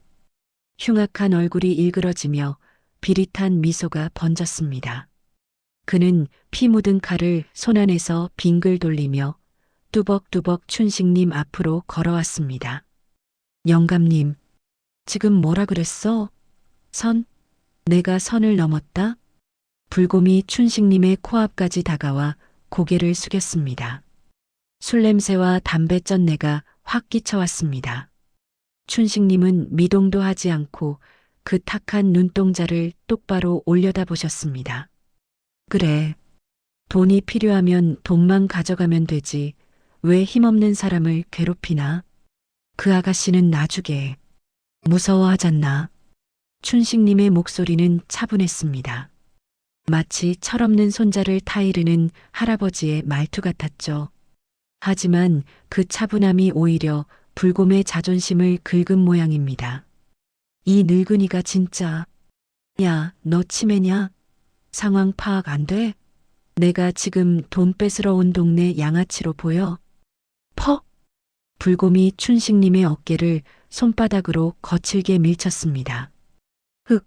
흉악한 얼굴이 일그러지며 비릿한 미소가 번졌습니다. 그는 피 묻은 칼을 손안에서 빙글 돌리며 뚜벅뚜벅 춘식님 앞으로 걸어왔습니다. 영감님, 지금 뭐라 그랬어? 선? 내가 선을 넘었다? 불곰이 춘식님의 코앞까지 다가와 고개를 숙였습니다. 술 냄새와 담배 쩐내가 확 끼쳐왔습니다. 춘식님은 미동도 하지 않고 그 탁한 눈동자를 똑바로 올려다보셨습니다. 그래, 돈이 필요하면 돈만 가져가면 되지. 왜 힘없는 사람을 괴롭히나? 그 아가씨는 나주게 무서워하잖나. 춘식님의 목소리는 차분했습니다. 마치 철없는 손자를 타이르는 할아버지의 말투 같았죠. 하지만 그 차분함이 오히려 불곰의 자존심을 긁은 모양입니다. 이 늙은이가 진짜, 야, 너 치매냐? 상황 파악 안 돼? 내가 지금 돈 뺏으러 온 동네 양아치로 보여? 퍽! 불곰이 춘식님의 어깨를 손바닥으로 거칠게 밀쳤습니다. 흑!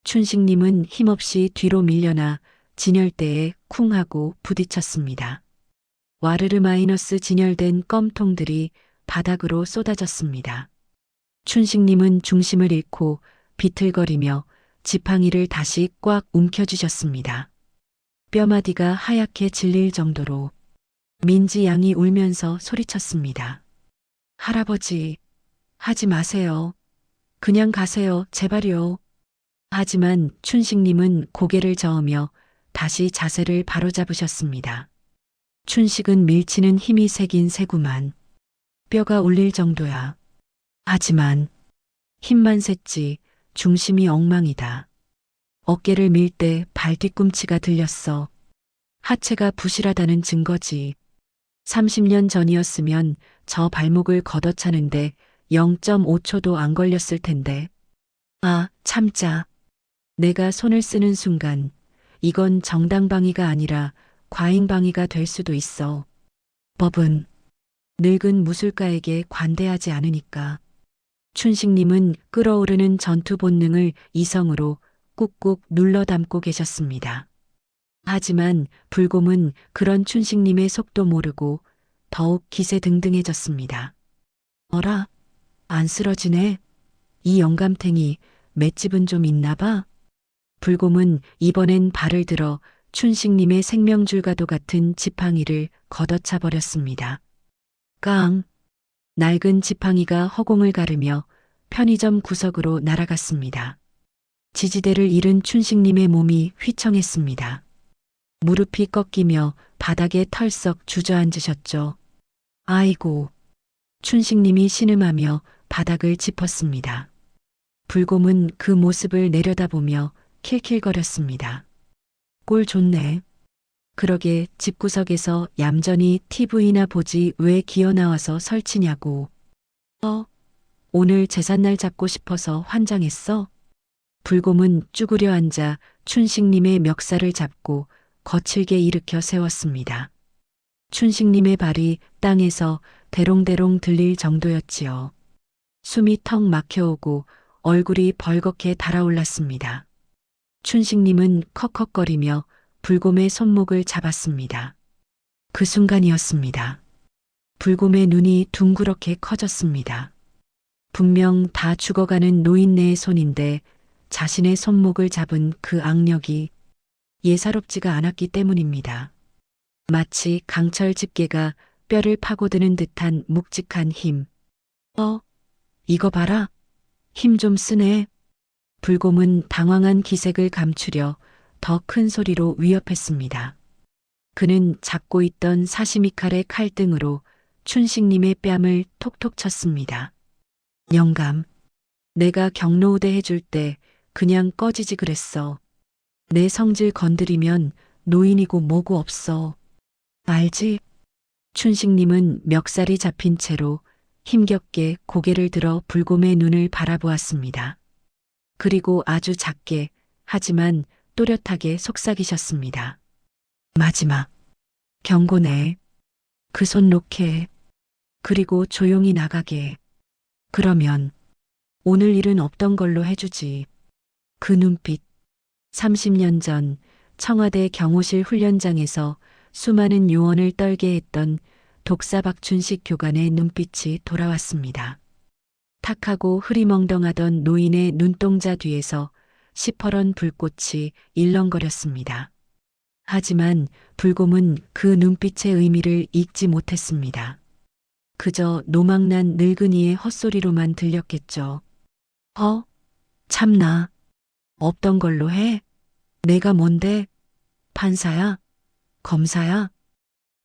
춘식님은 힘없이 뒤로 밀려나 진열대에 쿵 하고 부딪혔습니다. 와르르 마이너스 진열된 껌통들이 바닥으로 쏟아졌습니다. 춘식님은 중심을 잃고 비틀거리며 지팡이를 다시 꽉 움켜쥐셨습니다. 뼈마디가 하얗게 질릴 정도로 민지 양이 울면서 소리쳤습니다. 할아버지, 하지 마세요. 그냥 가세요, 제발요. 하지만 춘식님은 고개를 저으며 다시 자세를 바로잡으셨습니다. 춘식은 밀치는 힘이 새긴 새구만. 뼈가 울릴 정도야. 하지만 힘만 셌지 중심이 엉망이다. 어깨를 밀 때 발 뒤꿈치가 들렸어. 하체가 부실하다는 증거지. 30년 전이었으면 저 발목을 걷어차는데 0.5초도 안 걸렸을 텐데. 아, 참자. 내가 손을 쓰는 순간 이건 정당방위가 아니라 과잉방위가 될 수도 있어. 법은 늙은 무술가에게 관대하지 않으니까. 춘식님은 끓어오르는 전투 본능을 이성으로 꾹꾹 눌러 담고 계셨습니다. 하지만 불곰은 그런 춘식님의 속도 모르고 더욱 기세등등해졌습니다. 어라, 안 쓰러지네. 이 영감탱이 맷집은 좀 있나 봐. 불곰은 이번엔 발을 들어 춘식님의 생명줄과도 같은 지팡이를 걷어차 버렸습니다. 깡! 낡은 지팡이가 허공을 가르며 편의점 구석으로 날아갔습니다. 지지대를 잃은 춘식님의 몸이 휘청했습니다. 무릎이 꺾이며 바닥에 털썩 주저앉으셨죠. 아이고. 춘식님이 신음하며 바닥을 짚었습니다. 불곰은 그 모습을 내려다보며 킬킬거렸습니다. 꼴 좋네. 그러게 집구석에서 얌전히 TV나 보지 왜 기어나와서 설치냐고. 오늘 제삿날 잡고 싶어서 환장했어? 불곰은 쭈그려 앉아 춘식님의 멱살을 잡고 거칠게 일으켜 세웠습니다. 춘식님의 발이 땅에서 대롱대롱 들릴 정도였지요. 숨이 턱 막혀오고 얼굴이 벌겋게 달아올랐습니다. 춘식님은 컥컥거리며 불곰의 손목을 잡았습니다. 그 순간이었습니다. 불곰의 눈이 둥그렇게 커졌습니다. 분명 다 죽어가는 노인네의 손인데 자신의 손목을 잡은 그 악력이 예사롭지가 않았기 때문입니다. 마치 강철 집게가 뼈를 파고드는 듯한 묵직한 힘. 이거 봐라. 힘 좀 쓰네. 불곰은 당황한 기색을 감추려 더 큰 소리로 위협했습니다. 그는 잡고 있던 사시미 칼의 칼등으로 춘식님의 뺨을 톡톡 쳤습니다. 영감, 내가 경로우대 해줄 때 그냥 꺼지지 그랬어. 내 성질 건드리면 노인이고 뭐고 없어. 알지? 춘식님은 멱살이 잡힌 채로 힘겹게 고개를 들어 불곰의 눈을 바라보았습니다. 그리고 아주 작게 하지만 또렷하게 속삭이셨습니다. 마지막 경고네. 그 손 놓게. 그리고 조용히 나가게. 그러면 오늘 일은 없던 걸로 해주지. 그 눈빛. 30년 전 청와대 경호실 훈련장에서 수많은 요원을 떨게 했던 독사 박춘식 교관의 눈빛이 돌아왔습니다. 탁하고 흐리멍덩하던 노인의 눈동자 뒤에서 시퍼런 불꽃이 일렁거렸습니다. 하지만 불곰은 그 눈빛의 의미를 읽지 못했습니다. 그저 노망난 늙은이의 헛소리로만 들렸겠죠. 참나. 없던 걸로 해? 내가 뭔데? 판사야? 검사야?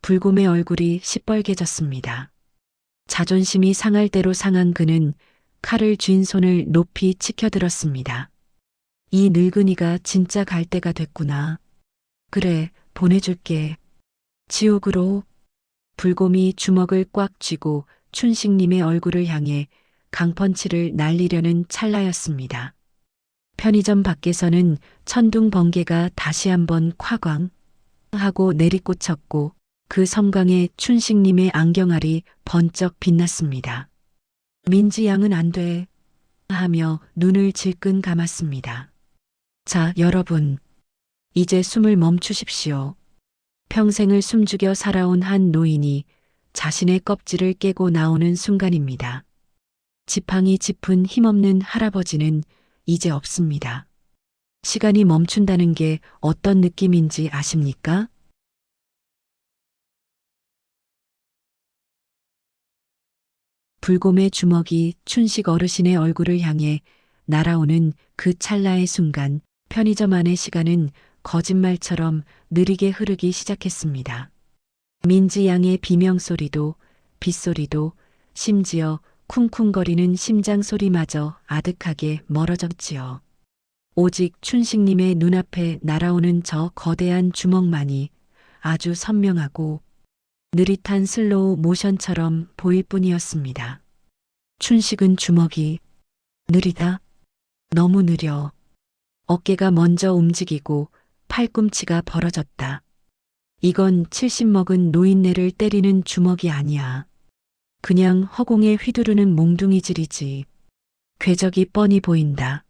불곰의 얼굴이 시뻘개졌습니다. 자존심이 상할 대로 상한 그는 칼을 쥔 손을 높이 치켜들었습니다. 이 늙은이가 진짜 갈 때가 됐구나. 그래, 보내줄게. 지옥으로. 불곰이 주먹을 꽉 쥐고 춘식님의 얼굴을 향해 강펀치를 날리려는 찰나였습니다. 편의점 밖에서는 천둥 번개가 다시 한번 콱광 하고 내리꽂혔고 그 섬광에 춘식님의 안경알이 번쩍 빛났습니다. 민지 양은 안 돼. 하며 눈을 질끈 감았습니다. 자, 여러분. 이제 숨을 멈추십시오. 평생을 숨죽여 살아온 한 노인이 자신의 껍질을 깨고 나오는 순간입니다. 지팡이 짚은 힘없는 할아버지는 이제 없습니다. 시간이 멈춘다는 게 어떤 느낌인지 아십니까? 불곰의 주먹이 춘식 어르신의 얼굴을 향해 날아오는 그 찰나의 순간 편의점 안의 시간은 거짓말처럼 느리게 흐르기 시작했습니다. 민지 양의 비명소리도 빗소리도 심지어 쿵쿵거리는 심장 소리마저 아득하게 멀어졌지요. 오직 춘식님의 눈앞에 날아오는 저 거대한 주먹만이 아주 선명하고 느릿한 슬로우 모션처럼 보일 뿐이었습니다. 춘식은 주먹이 느리다. 너무 느려. 어깨가 먼저 움직이고 팔꿈치가 벌어졌다. 이건 70 먹은 노인네를 때리는 주먹이 아니야. 그냥 허공에 휘두르는 몽둥이질이지. 궤적이 뻔히 보인다.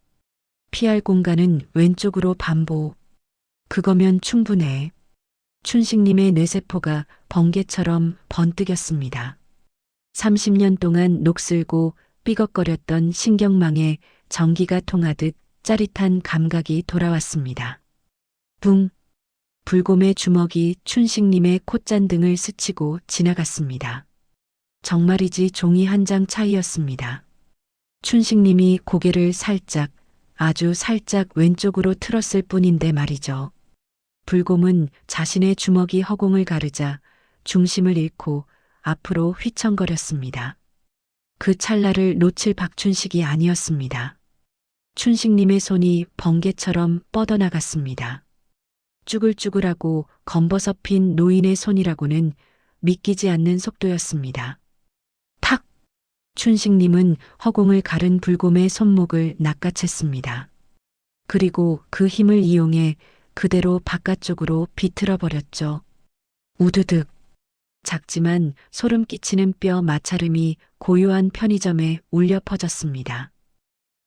피할 공간은 왼쪽으로 반복. 그거면 충분해. 춘식님의 뇌세포가 번개처럼 번뜩였습니다. 30년 동안 녹슬고 삐걱거렸던 신경망에 전기가 통하듯 짜릿한 감각이 돌아왔습니다. 붕! 불곰의 주먹이 춘식님의 콧잔등을 스치고 지나갔습니다. 정말이지 종이 한 장 차이였습니다. 춘식님이 고개를 살짝, 아주 살짝 왼쪽으로 틀었을 뿐인데 말이죠. 불곰은 자신의 주먹이 허공을 가르자 중심을 잃고 앞으로 휘청거렸습니다. 그 찰나를 놓칠 박춘식이 아니었습니다. 춘식님의 손이 번개처럼 뻗어나갔습니다. 쭈글쭈글하고 검버섯핀 노인의 손이라고는 믿기지 않는 속도였습니다. 탁! 춘식님은 허공을 가른 불곰의 손목을 낚아챘습니다. 그리고 그 힘을 이용해 그대로 바깥쪽으로 비틀어 버렸죠. 우드득. 작지만 소름 끼치는 뼈 마찰음이 고요한 편의점에 울려 퍼졌습니다.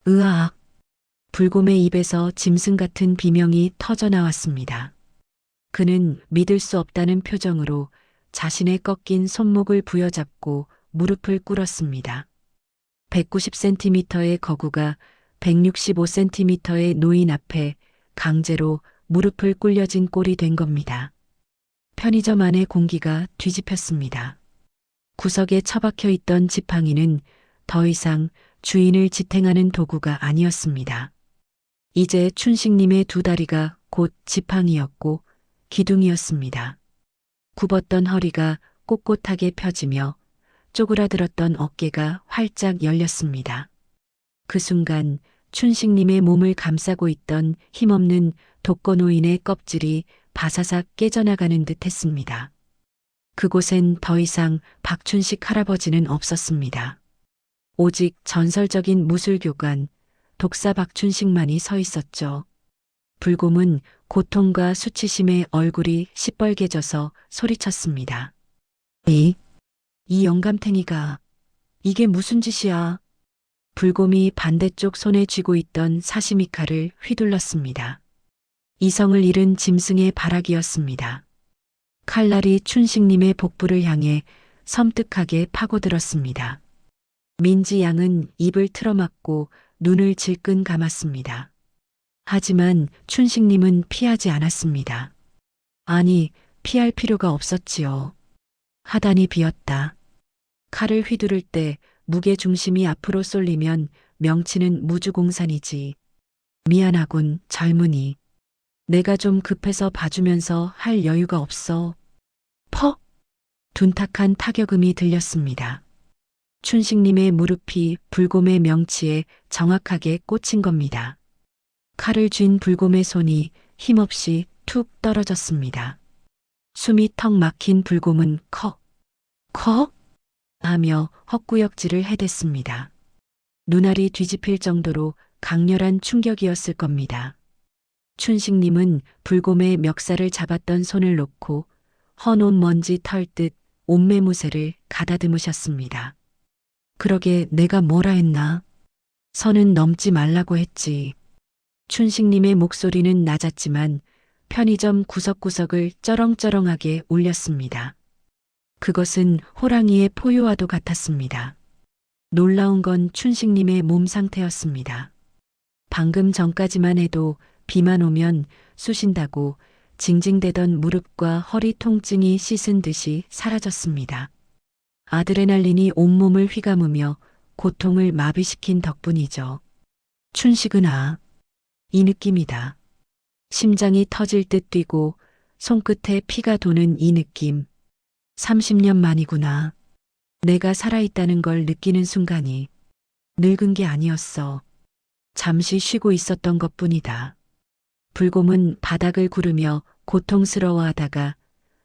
으악! 불곰의 입에서 짐승 같은 비명이 터져 나왔습니다. 그는 믿을 수 없다는 표정으로 자신의 꺾인 손목을 부여잡고 무릎을 꿇었습니다. 190cm의 거구가 165cm의 노인 앞에 강제로 무릎을 꿇려진 꼴이 된 겁니다. 편의점 안의 공기가 뒤집혔습니다. 구석에 처박혀 있던 지팡이는 더 이상 주인을 지탱하는 도구가 아니었습니다. 이제 춘식님의 두 다리가 곧 지팡이였고 기둥이었습니다. 굽었던 허리가 꼿꼿하게 펴지며 쪼그라들었던 어깨가 활짝 열렸습니다. 그 순간 춘식님의 몸을 감싸고 있던 힘없는 독거노인의 껍질이 바사삭 깨져나가는 듯 했습니다. 그곳엔 더 이상 박춘식 할아버지는 없었습니다. 오직 전설적인 무술교관 독사 박춘식만이 서 있었죠. 불곰은 고통과 수치심에 얼굴이 시뻘개져서 소리쳤습니다. 이 영감탱이가 이게 무슨 짓이야? 불곰이 반대쪽 손에 쥐고 있던 사시미 칼을 휘둘렀습니다. 이성을 잃은 짐승의 발악이었습니다. 칼날이 춘식님의 복부를 향해 섬뜩하게 파고들었습니다. 민지 양은 입을 틀어막고 눈을 질끈 감았습니다. 하지만 춘식님은 피하지 않았습니다. 아니, 피할 필요가 없었지요. 하단이 비었다. 칼을 휘두를 때 무게 중심이 앞으로 쏠리면 명치는 무주공산이지. 미안하군, 젊은이. 내가 좀 급해서 봐주면서 할 여유가 없어. 퍽! 둔탁한 타격음이 들렸습니다. 춘식님의 무릎이 불곰의 명치에 정확하게 꽂힌 겁니다. 칼을 쥔 불곰의 손이 힘없이 툭 떨어졌습니다. 숨이 턱 막힌 불곰은 컥 하며 헛구역질을 해댔습니다. 눈알이 뒤집힐 정도로 강렬한 충격이었을 겁니다. 춘식님은 불곰의 멱살을 잡았던 손을 놓고 헌옷 먼지 털듯 옷매무새를 가다듬으셨습니다. 그러게 내가 뭐라 했나? 선은 넘지 말라고 했지. 춘식님의 목소리는 낮았지만 편의점 구석구석을 쩌렁쩌렁하게 울렸습니다. 그것은 호랑이의 포효와도 같았습니다. 놀라운 건 춘식님의 몸 상태였습니다. 방금 전까지만 해도 비만 오면 쑤신다고 징징대던 무릎과 허리 통증이 씻은 듯이 사라졌습니다. 아드레날린이 온몸을 휘감으며 고통을 마비시킨 덕분이죠. 춘식은 이 느낌이다. 심장이 터질 듯 뛰고 손끝에 피가 도는 이 느낌. 30년 만이구나. 내가 살아있다는 걸 느끼는 순간이 늙은 게 아니었어. 잠시 쉬고 있었던 것뿐이다. 불곰은 바닥을 구르며 고통스러워하다가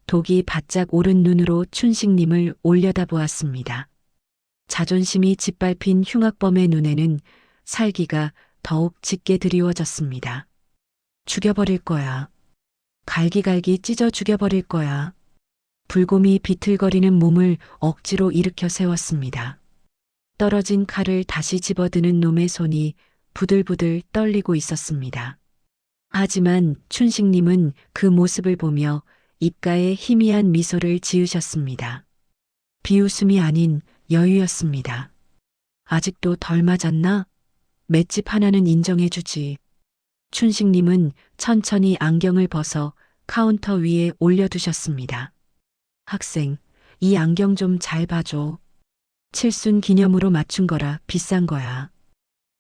독이 바짝 오른 눈으로 춘식님을 올려다보았습니다. 자존심이 짓밟힌 흉악범의 눈에는 살기가 더욱 짙게 드리워졌습니다. 죽여버릴 거야. 갈기갈기 찢어 죽여버릴 거야. 불곰이 비틀거리는 몸을 억지로 일으켜 세웠습니다. 떨어진 칼을 다시 집어드는 놈의 손이 부들부들 떨리고 있었습니다. 하지만 춘식님은 그 모습을 보며 입가에 희미한 미소를 지으셨습니다. 비웃음이 아닌 여유였습니다. 아직도 덜 맞았나? 맷집 하나는 인정해주지. 춘식님은 천천히 안경을 벗어 카운터 위에 올려두셨습니다. 학생, 이 안경 좀 잘 봐줘. 칠순 기념으로 맞춘 거라 비싼 거야.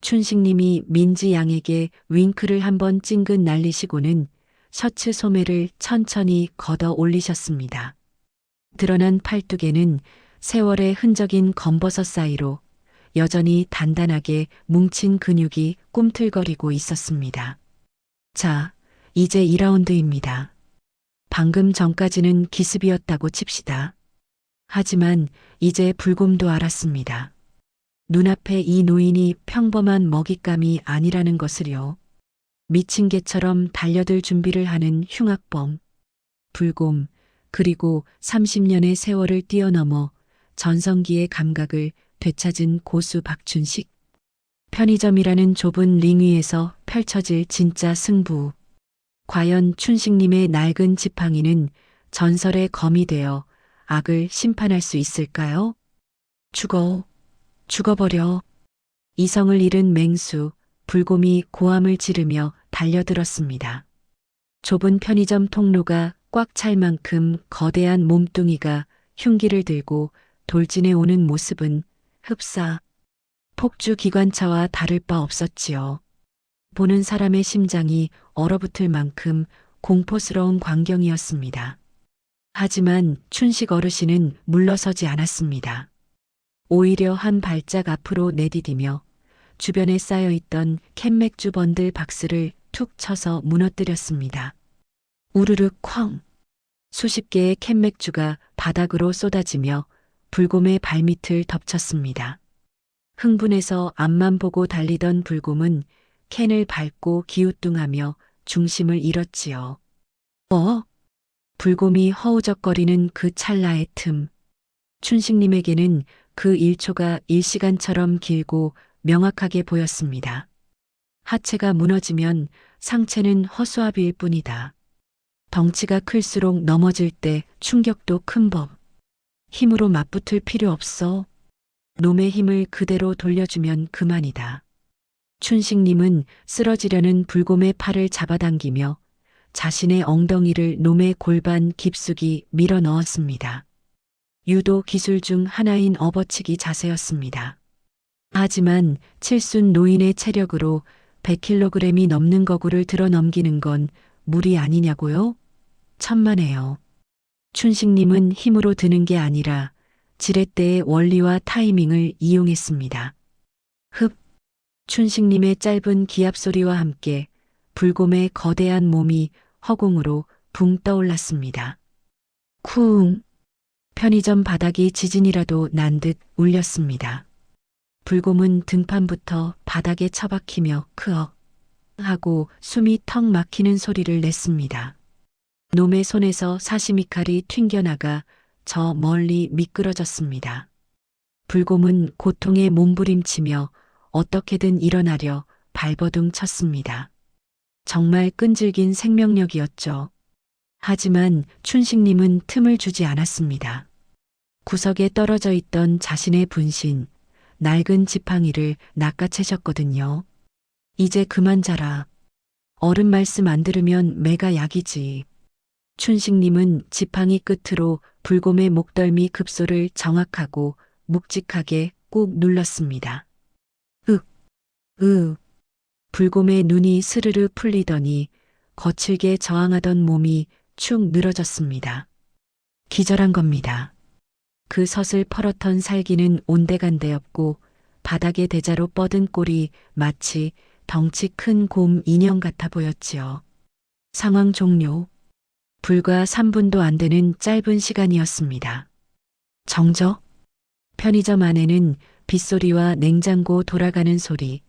춘식님이 민지 양에게 윙크를 한번 찡긋 날리시고는 셔츠 소매를 천천히 걷어 올리셨습니다. 드러난 팔뚝에는 세월의 흔적인 검버섯 사이로 여전히 단단하게 뭉친 근육이 꿈틀거리고 있었습니다. 자, 이제 2라운드입니다. 방금 전까지는 기습이었다고 칩시다. 하지만 이제 불곰도 알았습니다. 눈앞에 이 노인이 평범한 먹잇감이 아니라는 것을요. 미친 개처럼 달려들 준비를 하는 흉악범, 불곰, 그리고 30년의 세월을 뛰어넘어 전성기의 감각을 되찾은 고수 박춘식. 편의점이라는 좁은 링 위에서 펼쳐질 진짜 승부. 과연 춘식님의 낡은 지팡이는 전설의 검이 되어 악을 심판할 수 있을까요? 죽어버려. 이성을 잃은 맹수, 불곰이 고함을 지르며 달려들었습니다. 좁은 편의점 통로가 꽉 찰 만큼 거대한 몸뚱이가 흉기를 들고 돌진해 오는 모습은 흡사, 폭주 기관차와 다를 바 없었지요. 보는 사람의 심장이 얼어붙을 만큼 공포스러운 광경이었습니다. 하지만 춘식 어르신은 물러서지 않았습니다. 오히려 한 발짝 앞으로 내디디며 주변에 쌓여있던 캔맥주 번들 박스를 툭 쳐서 무너뜨렸습니다. 우르르 쾅! 수십 개의 캔맥주가 바닥으로 쏟아지며 불곰의 발밑을 덮쳤습니다. 흥분해서 앞만 보고 달리던 불곰은 캔을 밟고 기우뚱하며 중심을 잃었지요. 불곰이 허우적거리는 그 찰나의 틈. 춘식님에게는 그 1초가 1시간처럼 길고 명확하게 보였습니다. 하체가 무너지면 상체는 허수아비일 뿐이다. 덩치가 클수록 넘어질 때 충격도 큰 법. 힘으로 맞붙을 필요 없어. 놈의 힘을 그대로 돌려주면 그만이다. 춘식님은 쓰러지려는 불곰의 팔을 잡아당기며 자신의 엉덩이를 놈의 골반 깊숙이 밀어 넣었습니다. 유도 기술 중 하나인 업어치기 자세였습니다. 하지만 칠순 노인의 체력으로 100kg이 넘는 거구를 들어 넘기는 건 무리 아니냐고요? 천만에요. 춘식님은 힘으로 드는 게 아니라 지렛대의 원리와 타이밍을 이용했습니다. 흡! 춘식님의 짧은 기합 소리와 함께 불곰의 거대한 몸이 허공으로 붕 떠올랐습니다. 쿵! 편의점 바닥이 지진이라도 난 듯 울렸습니다. 불곰은 등판부터 바닥에 처박히며 크억 하고 숨이 턱 막히는 소리를 냈습니다. 놈의 손에서 사시미 칼이 튕겨나가 저 멀리 미끄러졌습니다. 불곰은 고통에 몸부림치며 어떻게든 일어나려 발버둥 쳤습니다. 정말 끈질긴 생명력이었죠. 하지만 춘식님은 틈을 주지 않았습니다. 구석에 떨어져 있던 자신의 분신, 낡은 지팡이를 낚아채셨거든요. 이제 그만 자라. 어른 말씀 안 들으면 매가 약이지. 춘식님은 지팡이 끝으로 불곰의 목덜미 급소를 정확하고 묵직하게 꾹 눌렀습니다. 불곰의 눈이 스르르 풀리더니 거칠게 저항하던 몸이 축 늘어졌습니다. 기절한 겁니다. 그 섯을 펄었던 살기는 온데간데없고 바닥에 대자로 뻗은 꼴이 마치 덩치 큰 곰 인형 같아 보였지요. 상황 종료. 불과 3분도 안 되는 짧은 시간이었습니다. 정적? 편의점 안에는 빗소리와 냉장고 돌아가는 소리,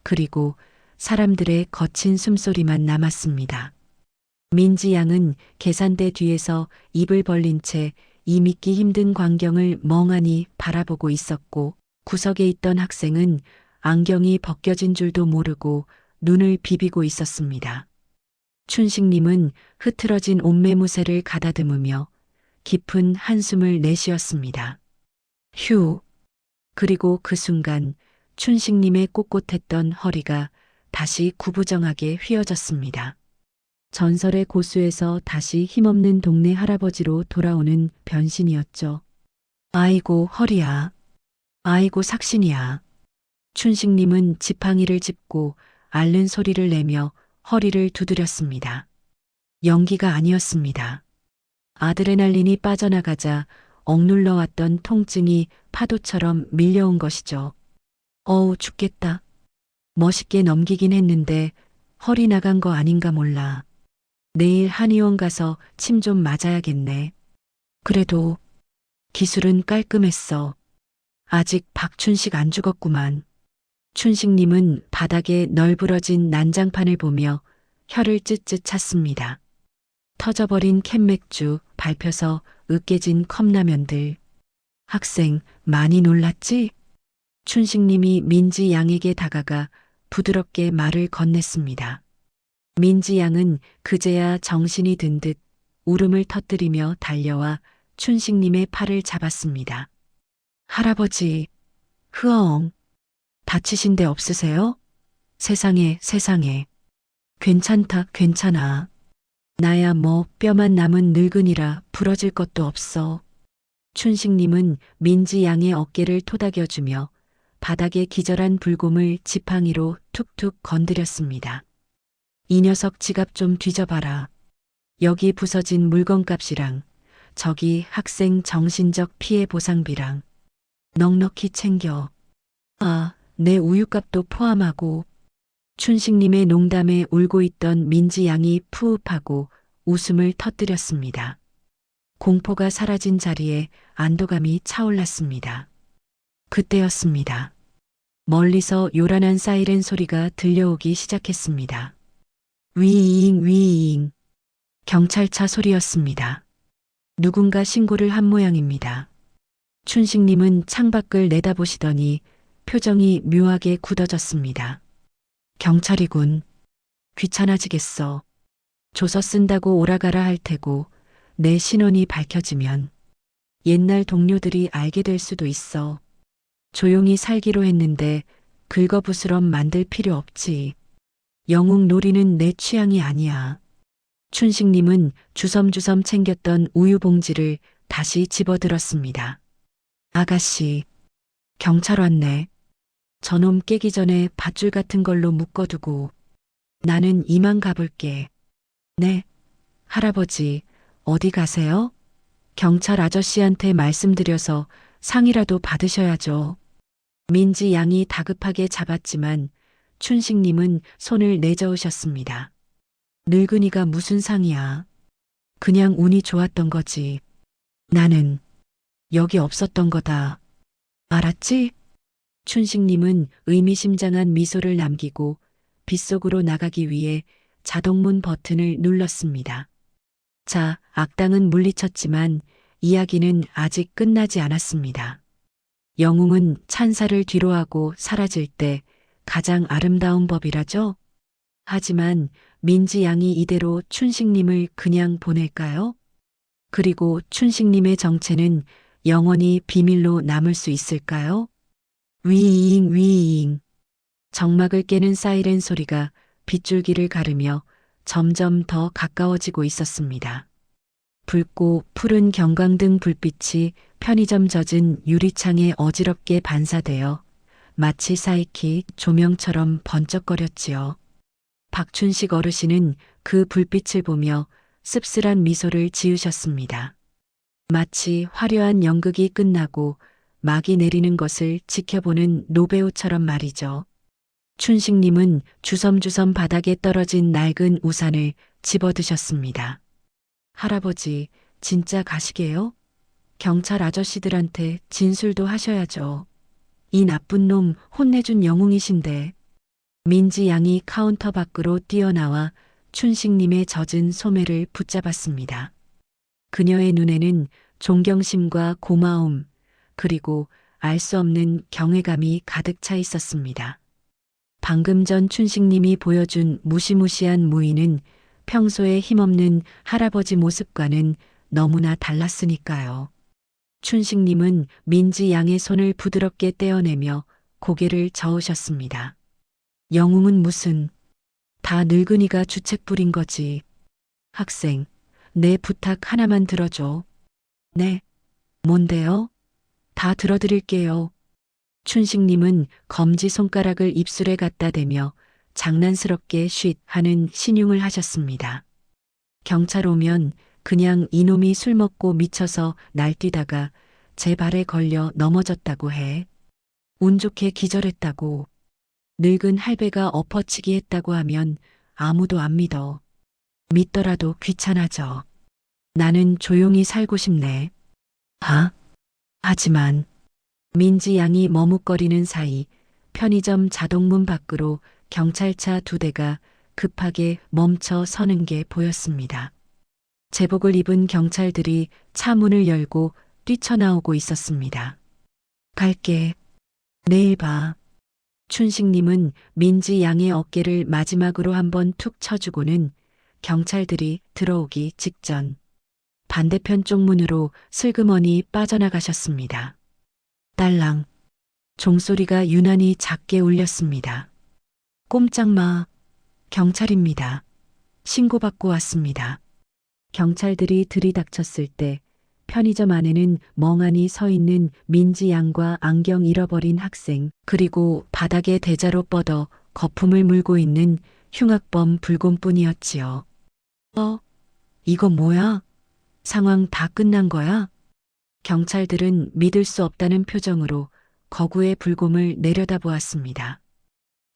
그리고 사람들의 거친 숨소리만 남았습니다. 민지 양은 계산대 뒤에서 입을 벌린 채 이 믿기 힘든 광경을 멍하니 바라보고 있었고, 구석에 있던 학생은 안경이 벗겨진 줄도 모르고 눈을 비비고 있었습니다. 춘식님은 흐트러진 옷매무새를 가다듬으며 깊은 한숨을 내쉬었습니다. 휴. 그리고 그 순간 춘식님의 꼿꼿했던 허리가 다시 구부정하게 휘어졌습니다. 전설의 고수에서 다시 힘없는 동네 할아버지로 돌아오는 변신이었죠. 아이고 허리야. 아이고 삭신이야. 춘식님은 지팡이를 짚고 앓는 소리를 내며 허리를 두드렸습니다. 연기가 아니었습니다. 아드레날린이 빠져나가자 억눌러 왔던 통증이 파도처럼 밀려온 것이죠. 어우 죽겠다. 멋있게 넘기긴 했는데 허리 나간 거 아닌가 몰라. 내일 한의원 가서 침 좀 맞아야겠네. 그래도 기술은 깔끔했어. 아직 박춘식 안 죽었구만. 춘식님은 바닥에 널브러진 난장판을 보며 혀를 쯧쯧 찼습니다. 터져버린 캔맥주, 밟혀서 으깨진 컵라면들. 학생 많이 놀랐지? 춘식님이 민지 양에게 다가가 부드럽게 말을 건넸습니다. 민지 양은 그제야 정신이 든 듯 울음을 터뜨리며 달려와 춘식님의 팔을 잡았습니다. 할아버지, 흐엉, 다치신 데 없으세요? 세상에, 세상에. 괜찮다, 괜찮아. 나야 뭐 뼈만 남은 늙은이라 부러질 것도 없어. 춘식님은 민지 양의 어깨를 토닥여주며 바닥에 기절한 불곰을 지팡이로 툭툭 건드렸습니다. 이 녀석 지갑 좀 뒤져봐라. 여기 부서진 물건값이랑 저기 학생 정신적 피해 보상비랑 넉넉히 챙겨. 아, 내 우유값도 포함하고. 춘식님의 농담에 울고 있던 민지 양이 푸흡하고 웃음을 터뜨렸습니다. 공포가 사라진 자리에 안도감이 차올랐습니다. 그때였습니다. 멀리서 요란한 사이렌 소리가 들려오기 시작했습니다. 위잉 위잉. 경찰차 소리였습니다. 누군가 신고를 한 모양입니다. 춘식님은 창밖을 내다보시더니 표정이 묘하게 굳어졌습니다. 경찰이군. 귀찮아지겠어. 조서 쓴다고 오라가라 할 테고 내 신원이 밝혀지면 옛날 동료들이 알게 될 수도 있어. 조용히 살기로 했는데 긁어부스럼 만들 필요 없지. 영웅 놀이는 내 취향이 아니야. 춘식님은 주섬주섬 챙겼던 우유 봉지를 다시 집어들었습니다. 아가씨, 경찰 왔네. 저놈 깨기 전에 밧줄 같은 걸로 묶어두고 나는 이만 가볼게. 네, 할아버지, 어디 가세요? 경찰 아저씨한테 말씀드려서 상이라도 받으셔야죠. 민지 양이 다급하게 잡았지만 춘식님은 손을 내저으셨습니다. 늙은이가 무슨 상이야. 그냥 운이 좋았던 거지. 나는 여기 없었던 거다. 알았지? 춘식님은 의미심장한 미소를 남기고 빗속으로 나가기 위해 자동문 버튼을 눌렀습니다. 자, 악당은 물리쳤지만 이야기는 아직 끝나지 않았습니다. 영웅은 찬사를 뒤로하고 사라질 때 가장 아름다운 법이라죠? 하지만 민지 양이 이대로 춘식님을 그냥 보낼까요? 그리고 춘식님의 정체는 영원히 비밀로 남을 수 있을까요? 위잉 위잉. 정막을 깨는 사이렌 소리가 빗줄기를 가르며 점점 더 가까워지고 있었습니다. 붉고 푸른 경광등 불빛이 편의점 젖은 유리창에 어지럽게 반사되어 마치 사이키 조명처럼 번쩍거렸지요. 박춘식 어르신은 그 불빛을 보며 씁쓸한 미소를 지으셨습니다. 마치 화려한 연극이 끝나고 막이 내리는 것을 지켜보는 노배우처럼 말이죠. 춘식님은 주섬주섬 바닥에 떨어진 낡은 우산을 집어드셨습니다. 할아버지, 진짜 가시게요? 경찰 아저씨들한테 진술도 하셔야죠. 이 나쁜 놈 혼내준 영웅이신데. 민지 양이 카운터 밖으로 뛰어나와 춘식님의 젖은 소매를 붙잡았습니다. 그녀의 눈에는 존경심과 고마움, 그리고 알 수 없는 경외감이 가득 차 있었습니다. 방금 전 춘식님이 보여준 무시무시한 무의는 평소에 힘없는 할아버지 모습과는 너무나 달랐으니까요. 춘식님은 민지 양의 손을 부드럽게 떼어내며 고개를 저으셨습니다. 영웅은 무슨, 다 늙은이가 주책 부린 거지. 학생, 내 부탁 하나만 들어줘. 네, 뭔데요? 다 들어드릴게요. 춘식님은 검지 손가락을 입술에 갖다 대며 장난스럽게 쉿 하는 신용을 하셨습니다. 경찰 오면 그냥 이놈이 술 먹고 미쳐서 날뛰다가 제 발에 걸려 넘어졌다고 해. 운 좋게 기절했다고. 늙은 할배가 엎어치기 했다고 하면 아무도 안 믿어. 믿더라도 귀찮아져. 나는 조용히 살고 싶네. 하지만 민지 양이 머뭇거리는 사이 편의점 자동문 밖으로 경찰차 2대가 급하게 멈춰 서는 게 보였습니다. 제복을 입은 경찰들이 차 문을 열고 뛰쳐나오고 있었습니다. 갈게. 내일 봐. 춘식님은 민지 양의 어깨를 마지막으로 한번 툭 쳐주고는 경찰들이 들어오기 직전 반대편 쪽문으로 슬그머니 빠져나가셨습니다. 딸랑. 종소리가 유난히 작게 울렸습니다. 꼼짝 마. 경찰입니다. 신고받고 왔습니다. 경찰들이 들이닥쳤을 때 편의점 안에는 멍하니 서 있는 민지 양과 안경 잃어버린 학생, 그리고 바닥에 대자로 뻗어 거품을 물고 있는 흉악범 불곰뿐이었지요. 이거 뭐야? 상황 다 끝난 거야? 경찰들은 믿을 수 없다는 표정으로 거구의 불곰을 내려다보았습니다.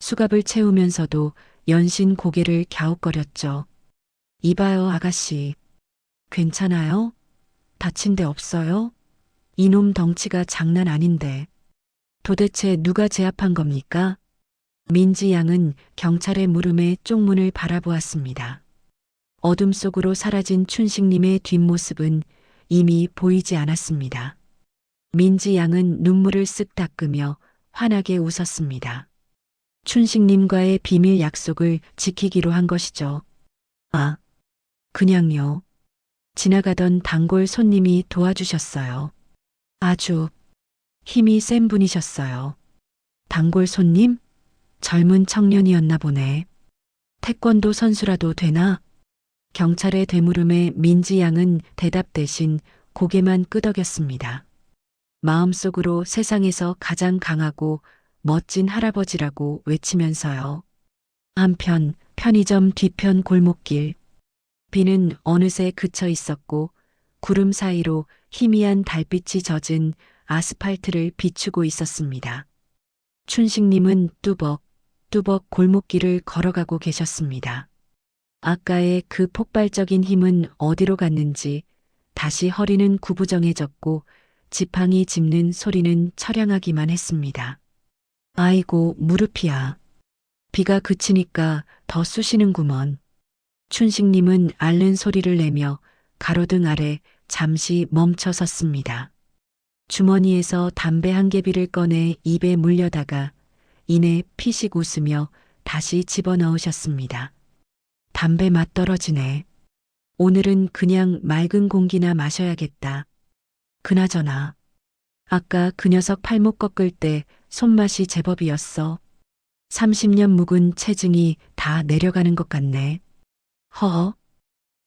수갑을 채우면서도 연신 고개를 갸웃거렸죠. 이봐요, 아가씨. 괜찮아요? 다친 데 없어요? 이놈 덩치가 장난 아닌데. 도대체 누가 제압한 겁니까? 민지 양은 경찰의 물음에 쪽문을 바라보았습니다. 어둠 속으로 사라진 춘식님의 뒷모습은 이미 보이지 않았습니다. 민지 양은 눈물을 쓱 닦으며 환하게 웃었습니다. 춘식님과의 비밀 약속을 지키기로 한 것이죠. 아, 그냥요. 지나가던 단골 손님이 도와주셨어요. 아주 힘이 센 분이셨어요. 단골 손님? 젊은 청년이었나 보네. 태권도 선수라도 되나? 경찰의 되물음에 민지 양은 대답 대신 고개만 끄덕였습니다. 마음속으로 세상에서 가장 강하고 멋진 할아버지라고 외치면서요. 한편 편의점 뒤편 골목길. 비는 어느새 그쳐 있었고 구름 사이로 희미한 달빛이 젖은 아스팔트를 비추고 있었습니다. 춘식님은 뚜벅뚜벅 골목길을 걸어가고 계셨습니다. 아까의 그 폭발적인 힘은 어디로 갔는지 다시 허리는 구부정해졌고 지팡이 짚는 소리는 처량하기만 했습니다. 아이고, 무릎이야. 비가 그치니까 더 쑤시는구먼. 춘식님은 앓는 소리를 내며 가로등 아래 잠시 멈춰 섰습니다. 주머니에서 담배 한 개비를 꺼내 입에 물려다가 이내 피식 웃으며 다시 집어넣으셨습니다. 담배 맛 떨어지네. 오늘은 그냥 맑은 공기나 마셔야겠다. 그나저나 아까 그 녀석 팔목 꺾을 때 손맛이 제법이었어. 30년 묵은 체증이 다 내려가는 것 같네. 허허.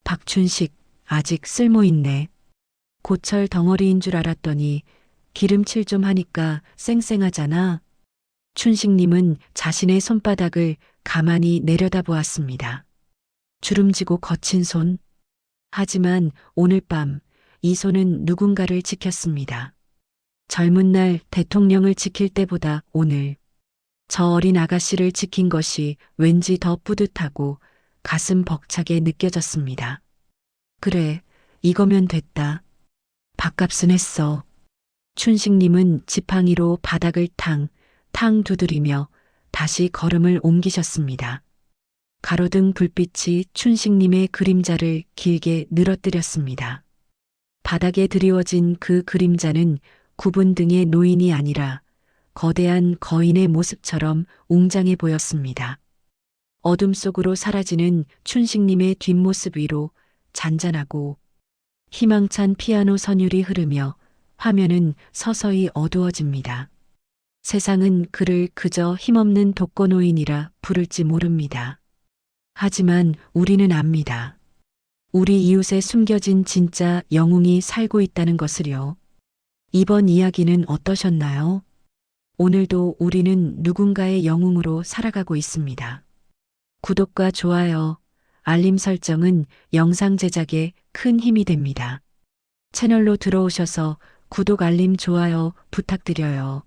박춘식 아직 쓸모있네. 고철 덩어리인 줄 알았더니 기름칠 좀 하니까 쌩쌩하잖아. 춘식님은 자신의 손바닥을 가만히 내려다보았습니다. 주름지고 거친 손. 하지만 오늘 밤 이 손은 누군가를 지켰습니다. 젊은 날 대통령을 지킬 때보다 오늘 저 어린 아가씨를 지킨 것이 왠지 더 뿌듯하고 가슴 벅차게 느껴졌습니다. 그래, 이거면 됐다. 밥값은 했어. 춘식님은 지팡이로 바닥을 탕 두드리며 다시 걸음을 옮기셨습니다. 가로등 불빛이 춘식님의 그림자를 길게 늘어뜨렸습니다. 바닥에 드리워진 그 그림자는 구분 등의 노인이 아니라 거대한 거인의 모습처럼 웅장해 보였습니다. 어둠 속으로 사라지는 춘식님의 뒷모습 위로 잔잔하고 희망찬 피아노 선율이 흐르며 화면은 서서히 어두워집니다. 세상은 그를 그저 힘없는 독거노인이라 부를지 모릅니다. 하지만 우리는 압니다. 우리 이웃에 숨겨진 진짜 영웅이 살고 있다는 것을요. 이번 이야기는 어떠셨나요? 오늘도 우리는 누군가의 영웅으로 살아가고 있습니다. 구독과 좋아요, 알림 설정은 영상 제작에 큰 힘이 됩니다. 채널로 들어오셔서 구독, 알림, 좋아요 부탁드려요.